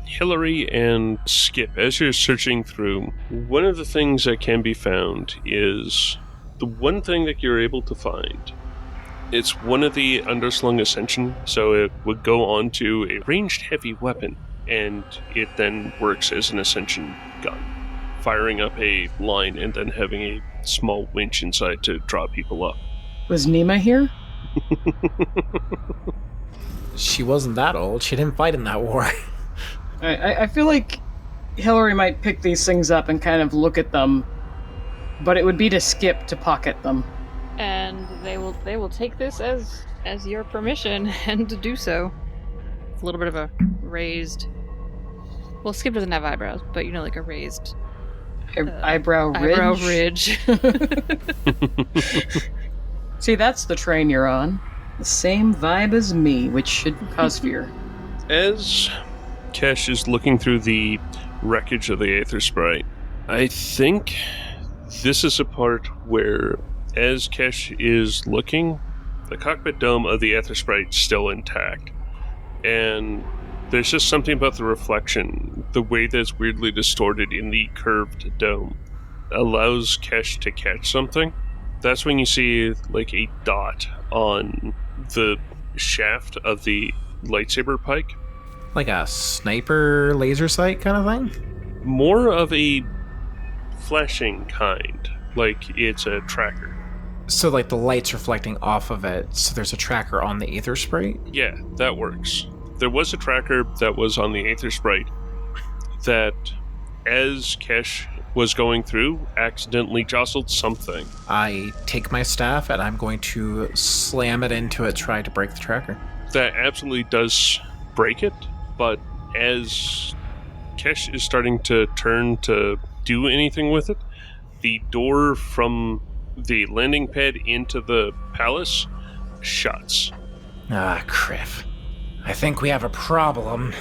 Hillary and Skip, as you're searching through, one of the things that can be found is the one thing that you're able to find. It's one of the underslung ascension, so it would go on to a ranged heavy weapon, and it then works as an ascension gun, firing up a line and then having a small winch inside to draw people up. Was Nima here? She wasn't that old. She didn't fight in that war. I feel like Hillary might pick these things up and kind of look at them, but it would be to Skip to pocket them. And they will take this as your permission and to do so. It's a little bit of a raised. Well, Skip doesn't have eyebrows, but like a raised Eyebrow ridge. See, that's the train you're on. The same vibe as me, which should cause fear. As Kesh is looking through the wreckage of the Aether Sprite, I think this is a part where, as Kesh is looking, the cockpit dome of the Aether Sprite's still intact. And there's just something about the reflection, the way that's weirdly distorted in the curved dome, allows Kesh to catch something. That's when you see like a dot on the shaft of the lightsaber pike. Like a sniper laser sight kind of thing? More of a flashing kind, like it's a tracker. So like the light's reflecting off of it, so there's a tracker on the Aether Sprite? Yeah, that works. There was a tracker that was on the Aether Sprite that, as Kesh was going through, accidentally jostled something. I take my staff and I'm going to slam it into it, try to break the tracker. That absolutely does break it, but as Kesh is starting to turn to do anything with it, the door from the landing pad into the palace shuts. Ah, Criff. I think we have a problem.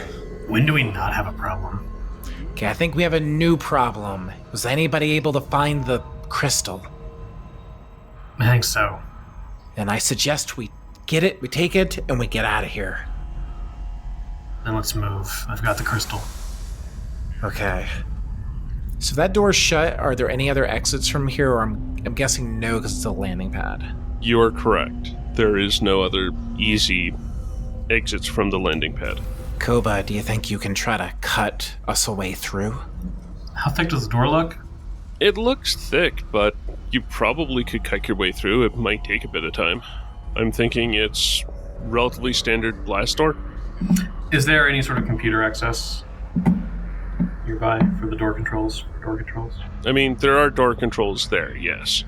When do we not have a problem? Okay, I think we have a new problem. Was anybody able to find the crystal? I think so. Then I suggest we get it, we take it, and we get out of here. Then let's move. I've got the crystal. Okay. So that door's shut. Are there any other exits from here? Or I'm guessing no, because it's a landing pad. You are correct. There is no other easy exits from the landing pad. Koba, do you think you can try to cut us a way through? How thick does the door look? It looks thick, but you probably could cut your way through. It might take a bit of time. I'm thinking it's relatively standard blast door. Is there any sort of computer access nearby for the door controls? I mean, there are door controls there, yes.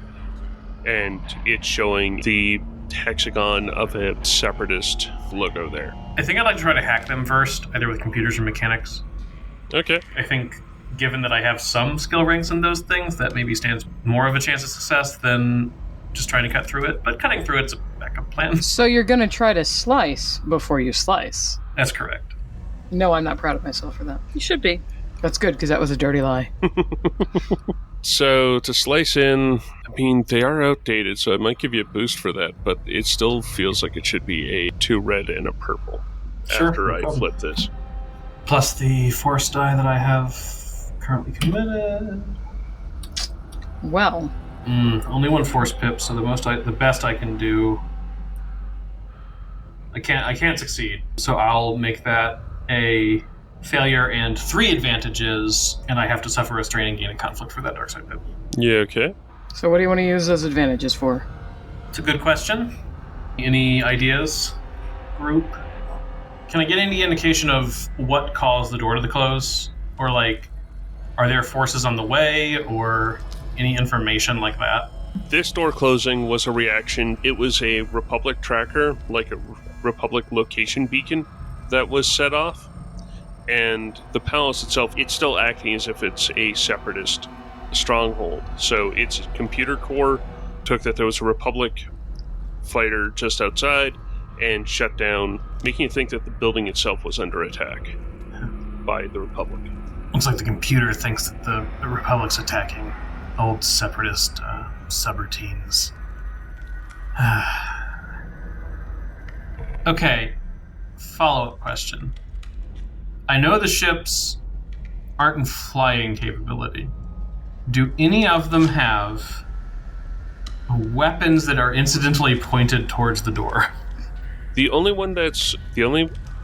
And it's showing the hexagon of a separatist logo there. I think I'd like to try to hack them first, either with computers or mechanics. Okay. I think, given that I have some skill ranks in those things, that maybe stands more of a chance of success than just trying to cut through it. But cutting through it's a backup plan. So you're gonna try to slice before you slice? That's correct. No, I'm not proud of myself for that. You should be. That's good, because that was a dirty lie. So to slice in, I mean, they are outdated, so I might give you a boost for that, but it still feels like it should be a 2 red and a purple Sure, after no I problem. flip this. Plus the force die that I have currently committed. Well, Only 1 force pip, so the best I can do. I can't succeed, so I'll make that a failure and 3 advantages, and I have to suffer a strain and gain a conflict for that dark side pip. Yeah, okay. so what do you want to use those advantages for? It's a good question. Any ideas, group? Can I get any indication of what caused the door to close? Or, like, are there forces on the way, or any information like that? This door closing was a reaction. It was a Republic tracker, like a Republic location beacon, that was set off. And the palace itself, it's still acting as if it's a separatist stronghold. So its computer core took that there was a Republic fighter just outside and shut down, making it think that the building itself was under attack by the Republic. Looks like the computer thinks that the Republic's attacking old separatist subroutines. Okay, follow-up question. I know the ships aren't in flying capability. Do any of them have weapons that are incidentally pointed towards the door? The only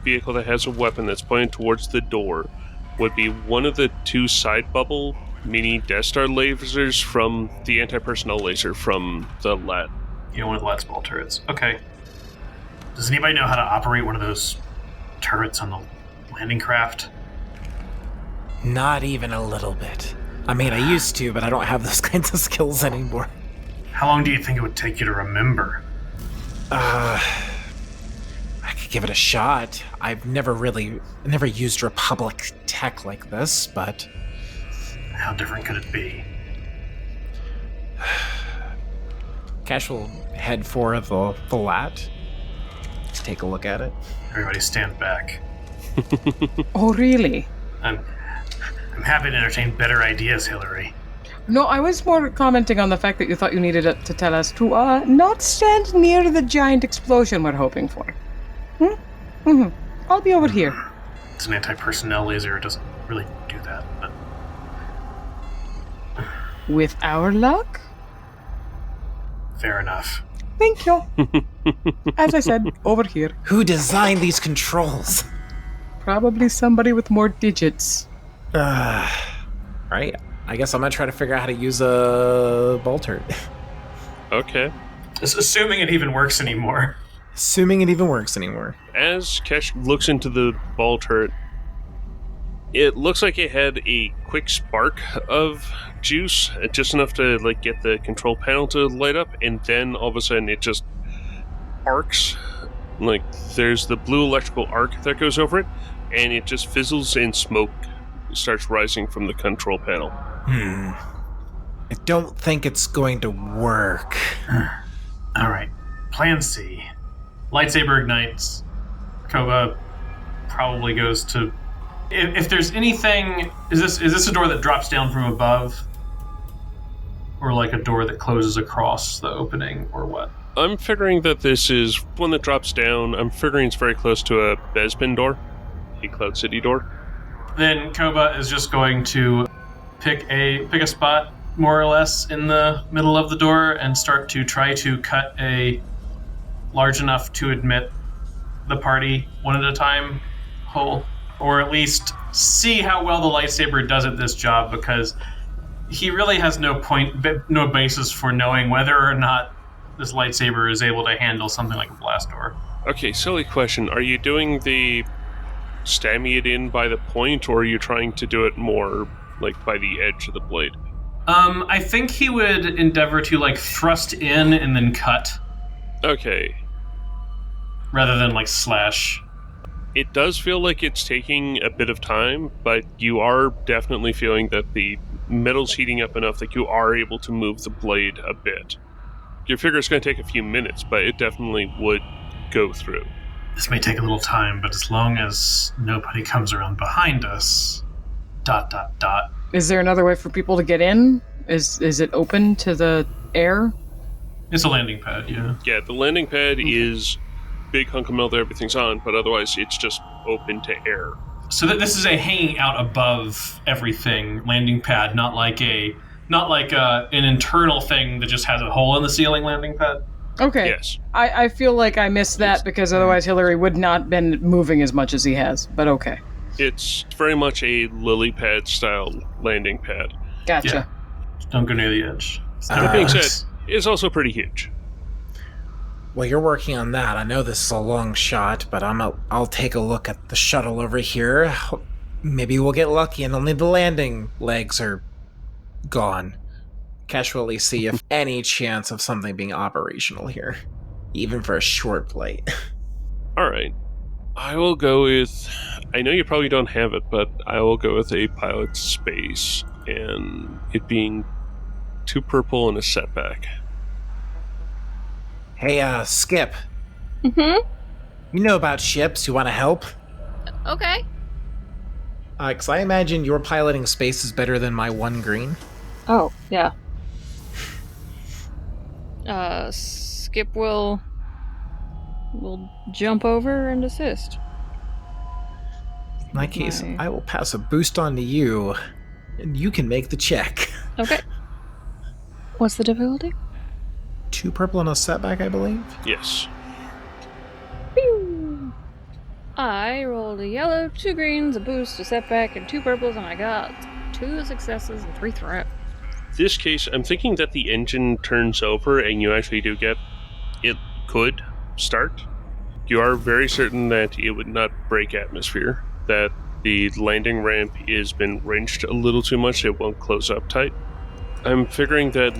vehicle that has a weapon that's pointed towards the door would be one of the 2 side bubble mini Death Star lasers from the anti-personnel laser from the LAT. You know, one of the Let's Ball turrets. Okay. Does anybody know how to operate one of those turrets on the landing craft? Not even a little bit. I mean, I used to, but I don't have those kinds of skills anymore. How long do you think it would take you to remember? I could give it a shot. I've never used Republic tech like this, but... How different could it be? Cash will head for the LAT. Let's take a look at it. Everybody stand back. Oh, really? I'm happy to entertain better ideas, Hillary. No, I was more commenting on the fact that you thought you needed to tell us to not stand near the giant explosion we're hoping for. I'll be over here. It's an anti-personnel laser. It doesn't really do that, but... With our luck? Fair enough. Thank you. As I said, over here. Who designed these controls? Probably somebody with more digits. Right. I guess I'm gonna try to figure out how to use a bolter. Okay. Assuming it even works anymore. Assuming it even works anymore. As Kesh looks into the ball turret, it looks like it had a quick spark of juice, just enough to get the control panel to light up, and then all of a sudden it just arcs. There's the blue electrical arc that goes over it, and it just fizzles and smoke starts rising from the control panel. I don't think it's going to work. Alright, plan C. Lightsaber ignites. Koba probably goes to... If there's anything... Is this a door that drops down from above? Or a door that closes across the opening, or what? I'm figuring that this is one that drops down. I'm figuring it's very close to a Bespin door, a Cloud City door. Then Koba is just going to pick a spot, more or less, in the middle of the door and start to try to cut a large enough to admit the party one at a time hole. Or at least see how well the lightsaber does at this job, because he really has no basis for knowing whether or not this lightsaber is able to handle something like a blast door. Okay, silly question. Are you doing the stabbing it in by the point, or are you trying to do it more by the edge of the blade? I think he would endeavor to thrust in and then cut. Okay. Rather than slash. It does feel like it's taking a bit of time, but you are definitely feeling that the metal's heating up enough that you are able to move the blade a bit. You figure it's going to take a few minutes, but it definitely would go through. This may take a little time, but as long as nobody comes around behind us... ... Is there another way for people to get in? Is it open to the air? It's a landing pad, yeah. Yeah, the landing pad is big hunk of metal that everything's on, but otherwise it's just open to air. So this is a hanging out above everything landing pad, not like an internal thing that just has a hole in the ceiling landing pad. Okay. Yes. I feel like I missed that because otherwise Hillary would not been moving as much as he has, but okay. It's very much a lily pad style landing pad. Gotcha. Yeah. Just don't go near the edge. That being said, it's also pretty huge. Well, you're working on that. I know this is a long shot, but I'll take a look at the shuttle over here. Maybe we'll get lucky and only the landing legs are gone. Casually see if any chance of something being operational here, even for a short flight. Alright. I will go with... I know you probably don't have it, but I will go with a pilot's space, and it being 2 purple and a setback. Hey, Skip. Mm-hmm. You know about ships. You want to help? Okay. Because I imagine your piloting space is better than my 1 green. Oh, yeah. Skip will jump over and assist. In my case, I will pass a boost on to you, and you can make the check. Okay. What's the difficulty? 2 purple and a setback, I believe? Yes. Pew! I rolled a yellow, 2 greens, a boost, a setback, and 2 purples, and I got 2 successes and 3 threats. This case, I'm thinking that the engine turns over and you actually do get... It could start. You are very certain that it would not break atmosphere, that the landing ramp has been wrenched a little too much, it won't close up tight. I'm figuring that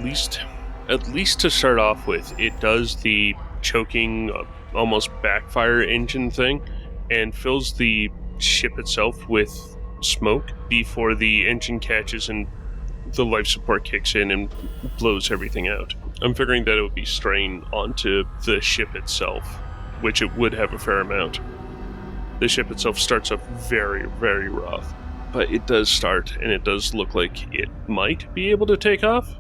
at least to start off with, it does the choking, almost backfire engine thing, and fills the ship itself with smoke before the engine catches and the life support kicks in and blows everything out. I'm figuring that it would be strain onto the ship itself, which it would have a fair amount. The ship itself starts off very, very rough, but it does start, and it does look like it might be able to take off.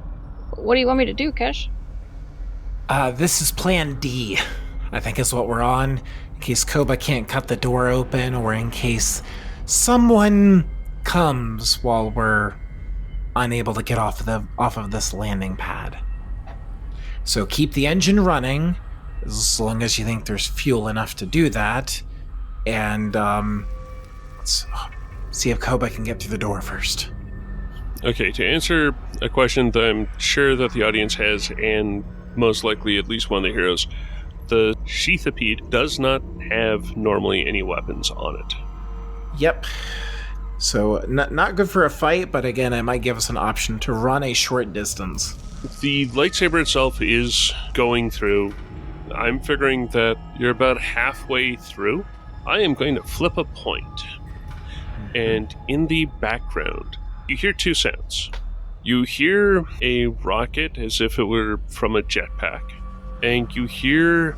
What do you want me to do, Kesh? This is Plan D, I think is what we're on, in case Koba can't cut the door open, or in case someone comes while we're unable to get off of this landing pad. So keep the engine running, as long as you think there's fuel enough to do that, and let's see if Koba can get through the door first. Okay, to answer a question that I'm sure that the audience has, and most likely at least one of the heroes, the Sheathipede does not have normally any weapons on it. Yep. So, not good for a fight, but again, it might give us an option to run a short distance. The lightsaber itself is going through. I'm figuring that you're about halfway through. I am going to flip a point. And in the background, you hear two sounds. You hear a rocket as if it were from a jetpack. And you hear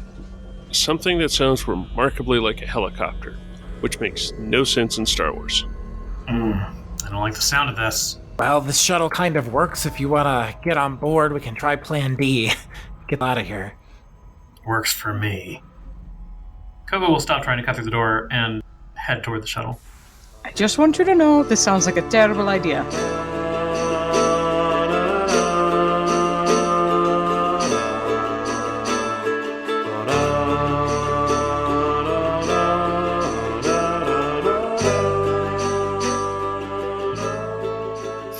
something that sounds remarkably like a helicopter, which makes no sense in Star Wars. I don't like the sound of this. Well, this shuttle kind of works. If you want to get on board, we can try Plan D. Get out of here. Works for me. Koba will stop trying to cut through the door and head toward the shuttle. I just want you to know this sounds like a terrible idea.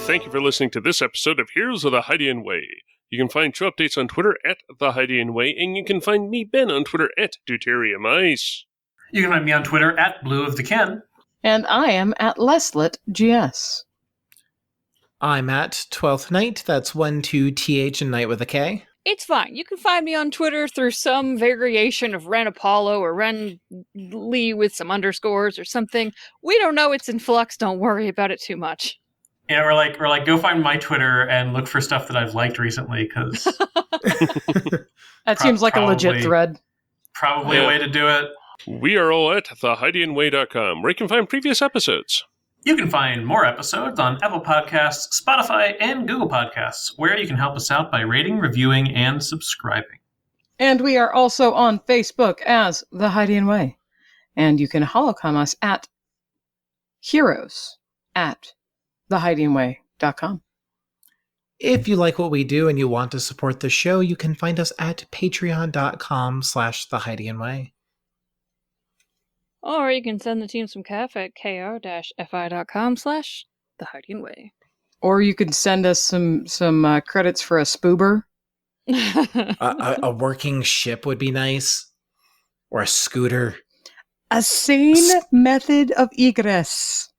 Thank you for listening to this episode of Heroes of the Hydian Way. You can find show updates on Twitter at The Hydian Way, and you can find me, Ben, on Twitter at Deuteriumice. You can find me on Twitter at Blue of the Ken. And I am at LesletGS. I'm at 12th Night. That's 12th and Night with a K. It's fine. You can find me on Twitter through some variation of Ren Apollo or Ren Lee with some underscores or something. We don't know. It's in flux. Don't worry about it too much. Yeah, we're like, go find my Twitter and look for stuff that I've liked recently, because That seems like a legit thread. Probably a way to do it. We are all at thehydianway.com, where you can find previous episodes. You can find more episodes on Apple Podcasts, Spotify, and Google Podcasts, where you can help us out by rating, reviewing, and subscribing. And we are also on Facebook as The Hydian Way. And you can holocom us at heroes@thehydianway.com. If you like what we do and you want to support the show, you can find us at patreon.com/thehydianway. Or you can send the team some caff at kr-fi.com/thehydianway. Or you can send us some credits for a spoober. A working ship would be nice. Or a scooter. A sane method of egress.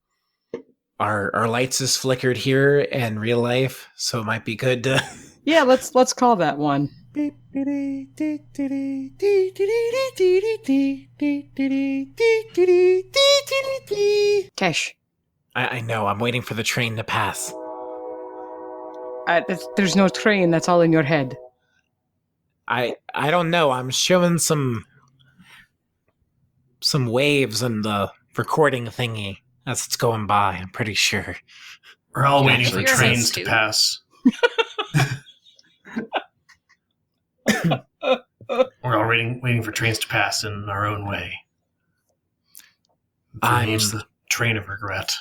Our lights is flickered here in real life, so it might be good to... Yeah, let's call that one. Cash. I know, I'm waiting for the train to pass. There's no train, that's all in your head. I don't know, I'm showing some waves in the recording thingy as it's going by, I'm pretty sure. We're all waiting for Your trains host, to too. pass. We're all waiting for trains to pass in our own way. It's the train of regret.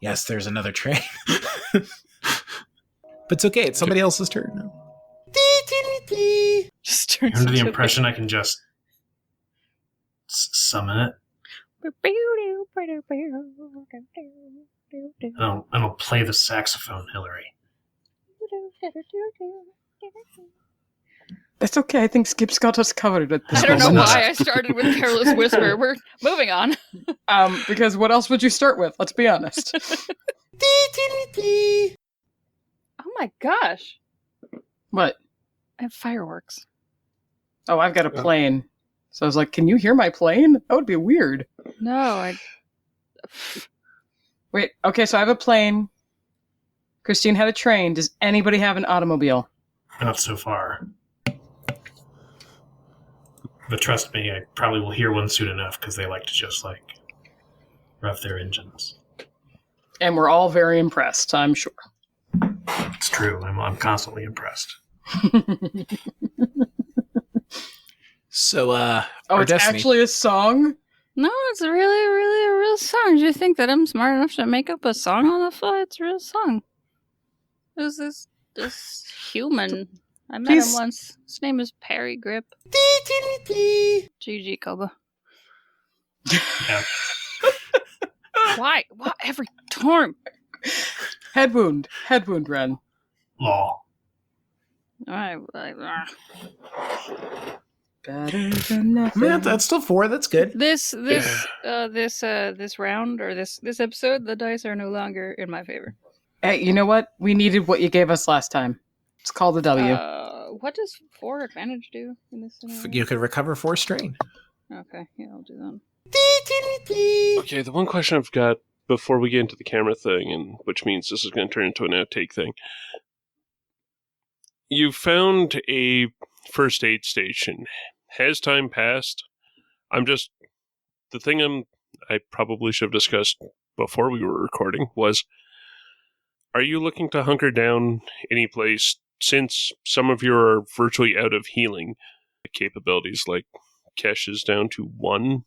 Yes, there's another train. But it's okay, it's somebody else's turn now. Just You're turns under the into impression I can just summon it. I don't play the saxophone, Hillary. That's okay, I think Skip's got us covered at this I don't know moment. why I started with Careless Whisper. We're moving on. Because what else would you start with? Let's be honest. Oh my gosh. What? I have fireworks. Oh, I've got a plane. So I was like, can you hear my plane? That would be weird. No, Wait, okay, so I have a plane. Christine had a train. Does anybody have an automobile? Not so far. But trust me, I probably will hear one soon enough, because they like to just, rev their engines. And we're all very impressed, I'm sure. It's true. I'm constantly impressed. So, Oh, our it's Destiny. actually a song? no, it's really a real song. Do you think that I'm smart enough to make up a song on the fly? It's a real song. There's this human I met him Please. once. His name is Perry Grip. GG, Koba. Yeah. Why? Why every time? Head wound, Ren. Law. Alright, Better than nothing. Man, that's still 4. That's good. this round or this episode, the dice are no longer in my favor. Hey, you know what? We needed what you gave us last time. It's called a W. What does 4 advantage do in this scenario? You could recover 4 strain. Okay, yeah, I'll do that. Okay, the one question I've got before we get into the camera thing, and which means this is going to turn into an outtake thing. You found a first aid station. Has time passed? The thing I probably should have discussed before we were recording was, are you looking to hunker down any place since some of you are virtually out of healing capabilities, like Kesh is down to 1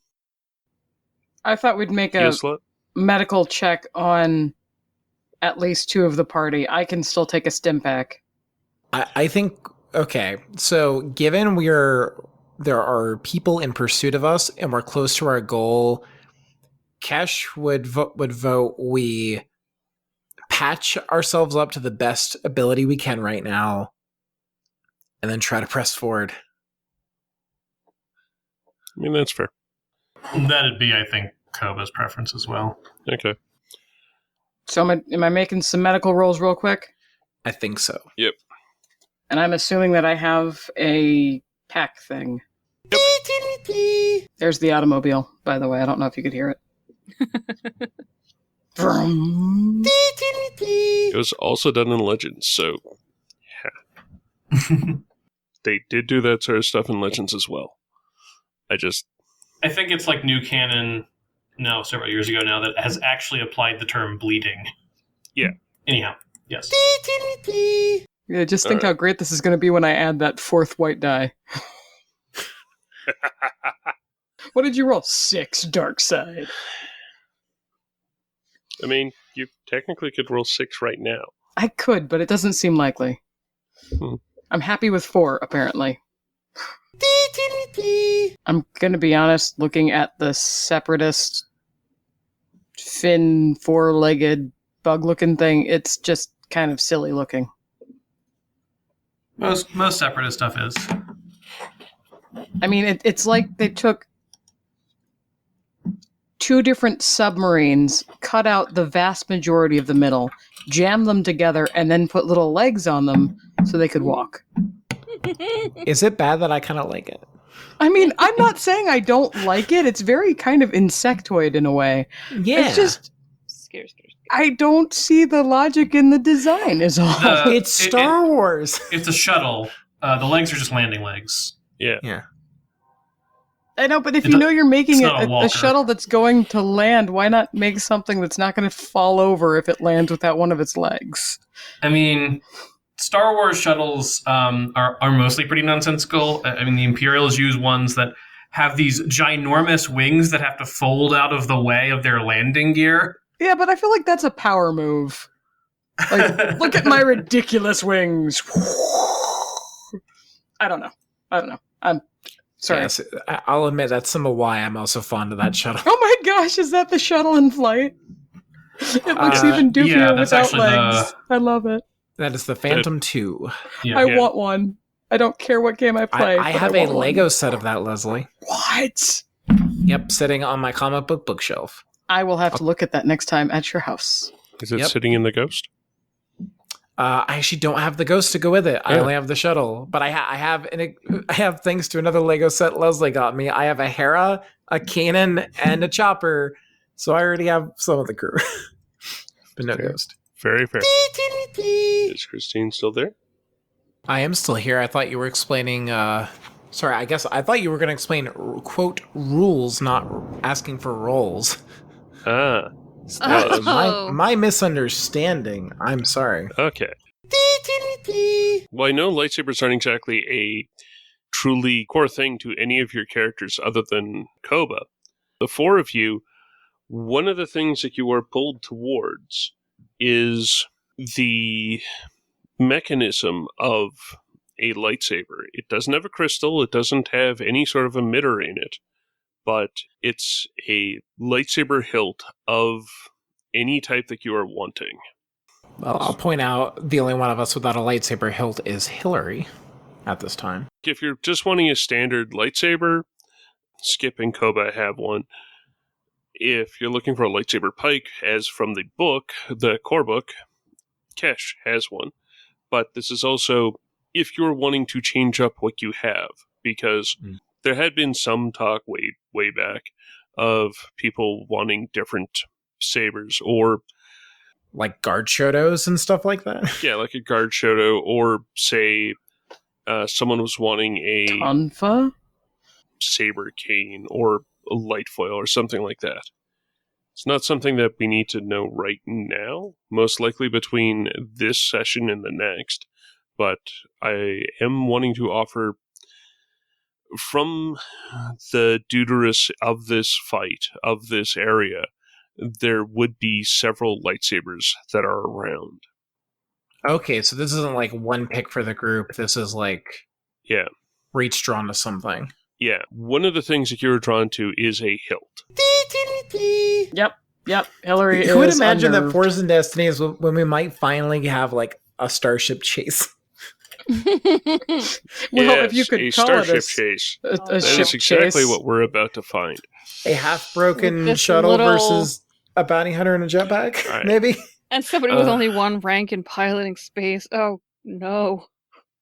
I thought we'd make a heal slot? medical check on at least 2 of the party. I can still take a stim pack. I think, okay, so given there are people in pursuit of us and we're close to our goal, Kesh would vote we patch ourselves up to the best ability we can right now and then try to press forward. I mean, that's fair. That'd be, I think, Koba's preference as well. Okay. So am I making some medical rolls real quick? I think so. Yep. And I'm assuming that I have a pack thing. There's the automobile, by the way. I don't know if you could hear it. Vroom. It was also done in Legends, so yeah. They did do that sort of stuff in Legends as well. I think it's like new canon, several years ago now, that has actually applied the term bleeding. Yeah. Anyhow, yes. Yeah, just think how great this is going to be when I add that 4th white die. What did you roll? 6, dark side. I mean, you technically could roll 6 right now. I could, but it doesn't seem likely. Hmm. I'm happy with 4, apparently. I'm going to be honest, looking at the separatist fin 4-legged bug-looking thing, it's just kind of silly looking. Most separatist stuff is. I mean, it's like they took 2 different submarines, cut out the vast majority of the middle, jammed them together, and then put little legs on them so they could walk. Is it bad that I kind of like it? I mean, I'm not saying I don't like it. It's very kind of insectoid in a way. Yeah. It's just, Scare. I don't see the logic in the design is all. It's Star Wars. It's a shuttle. The legs are just landing legs. Yeah. Yeah. I know, but if you know you're making it's not a a walker. shuttle that's going to land, why not make something that's not going to fall over if it lands without one of its legs? I mean, Star Wars shuttles are mostly pretty nonsensical. I mean, the Imperials use ones that have these ginormous wings that have to fold out of the way of their landing gear. Yeah, but I feel like that's a power move. Like, look at my ridiculous wings. I don't know. I'm sorry. Yes, I'll admit that's some of why I'm also fond of that shuttle. Oh my gosh, is that the shuttle in flight? It looks even doofier yeah, that's without actually legs. I love it. That is the Phantom 2. Yeah. I want one. I don't care what game I play. I but have a want one. Lego set of that, Leslie. What? Yep, sitting on my comic book bookshelf. I will have to look at that next time at your house. Is it Yep. sitting in the Ghost? I actually don't have the Ghost to go with it. I only have the shuttle, but I have thanks to another Lego set Leslie got me. I have a Hera, a Kanan, and a Chopper, so I already have some of the crew, but no Ghost. Very fair. Is Christine still there? I am still here. I thought you were explaining. Sorry, I guess I thought you were going to explain quote rules, not asking for rolls. Ah, That was Oh. my misunderstanding. I'm sorry. okay. Well, I know lightsabers aren't exactly a truly core thing to any of your characters other than Koba. The 4 of you, one of the things that you are pulled towards is the mechanism of a lightsaber. It doesn't have a crystal, it doesn't have any sort of emitter in it, but it's a lightsaber hilt of any type that you are wanting. Well, I'll point out the only one of us without a lightsaber hilt is Hillary at this time. If you're just wanting a standard lightsaber, Skip and Koba have one. If you're looking for a lightsaber pike, as from the book, the core book, Kesh has one. But this is also if you're wanting to change up what you have, because there had been some talk way back of people wanting different sabers, or like guard shotos and stuff like that. Yeah, like a guard shoto, or say someone was wanting a Unfa? saber cane or a light foil or something like that. It's not something that we need to know right now, most likely between this session and the next, but I am wanting to offer from the Deuterus of this fight, of this area, there would be several lightsabers that are around. Okay, so this isn't like one pick for the group. This is like reach drawn to something. Yeah, one of the things that you're drawn to is a hilt. Yep. Hillary Who would is imagine unnerved. that Force and Destiny is when we might finally have like a starship chase? Well, Yes, if you could a call starship it chase. a That ship is exactly chase. what we're about to find. A half-broken With this shuttle little- versus a bounty hunter in a jetpack, Right. maybe? And somebody with only one rank in piloting space. Oh, no.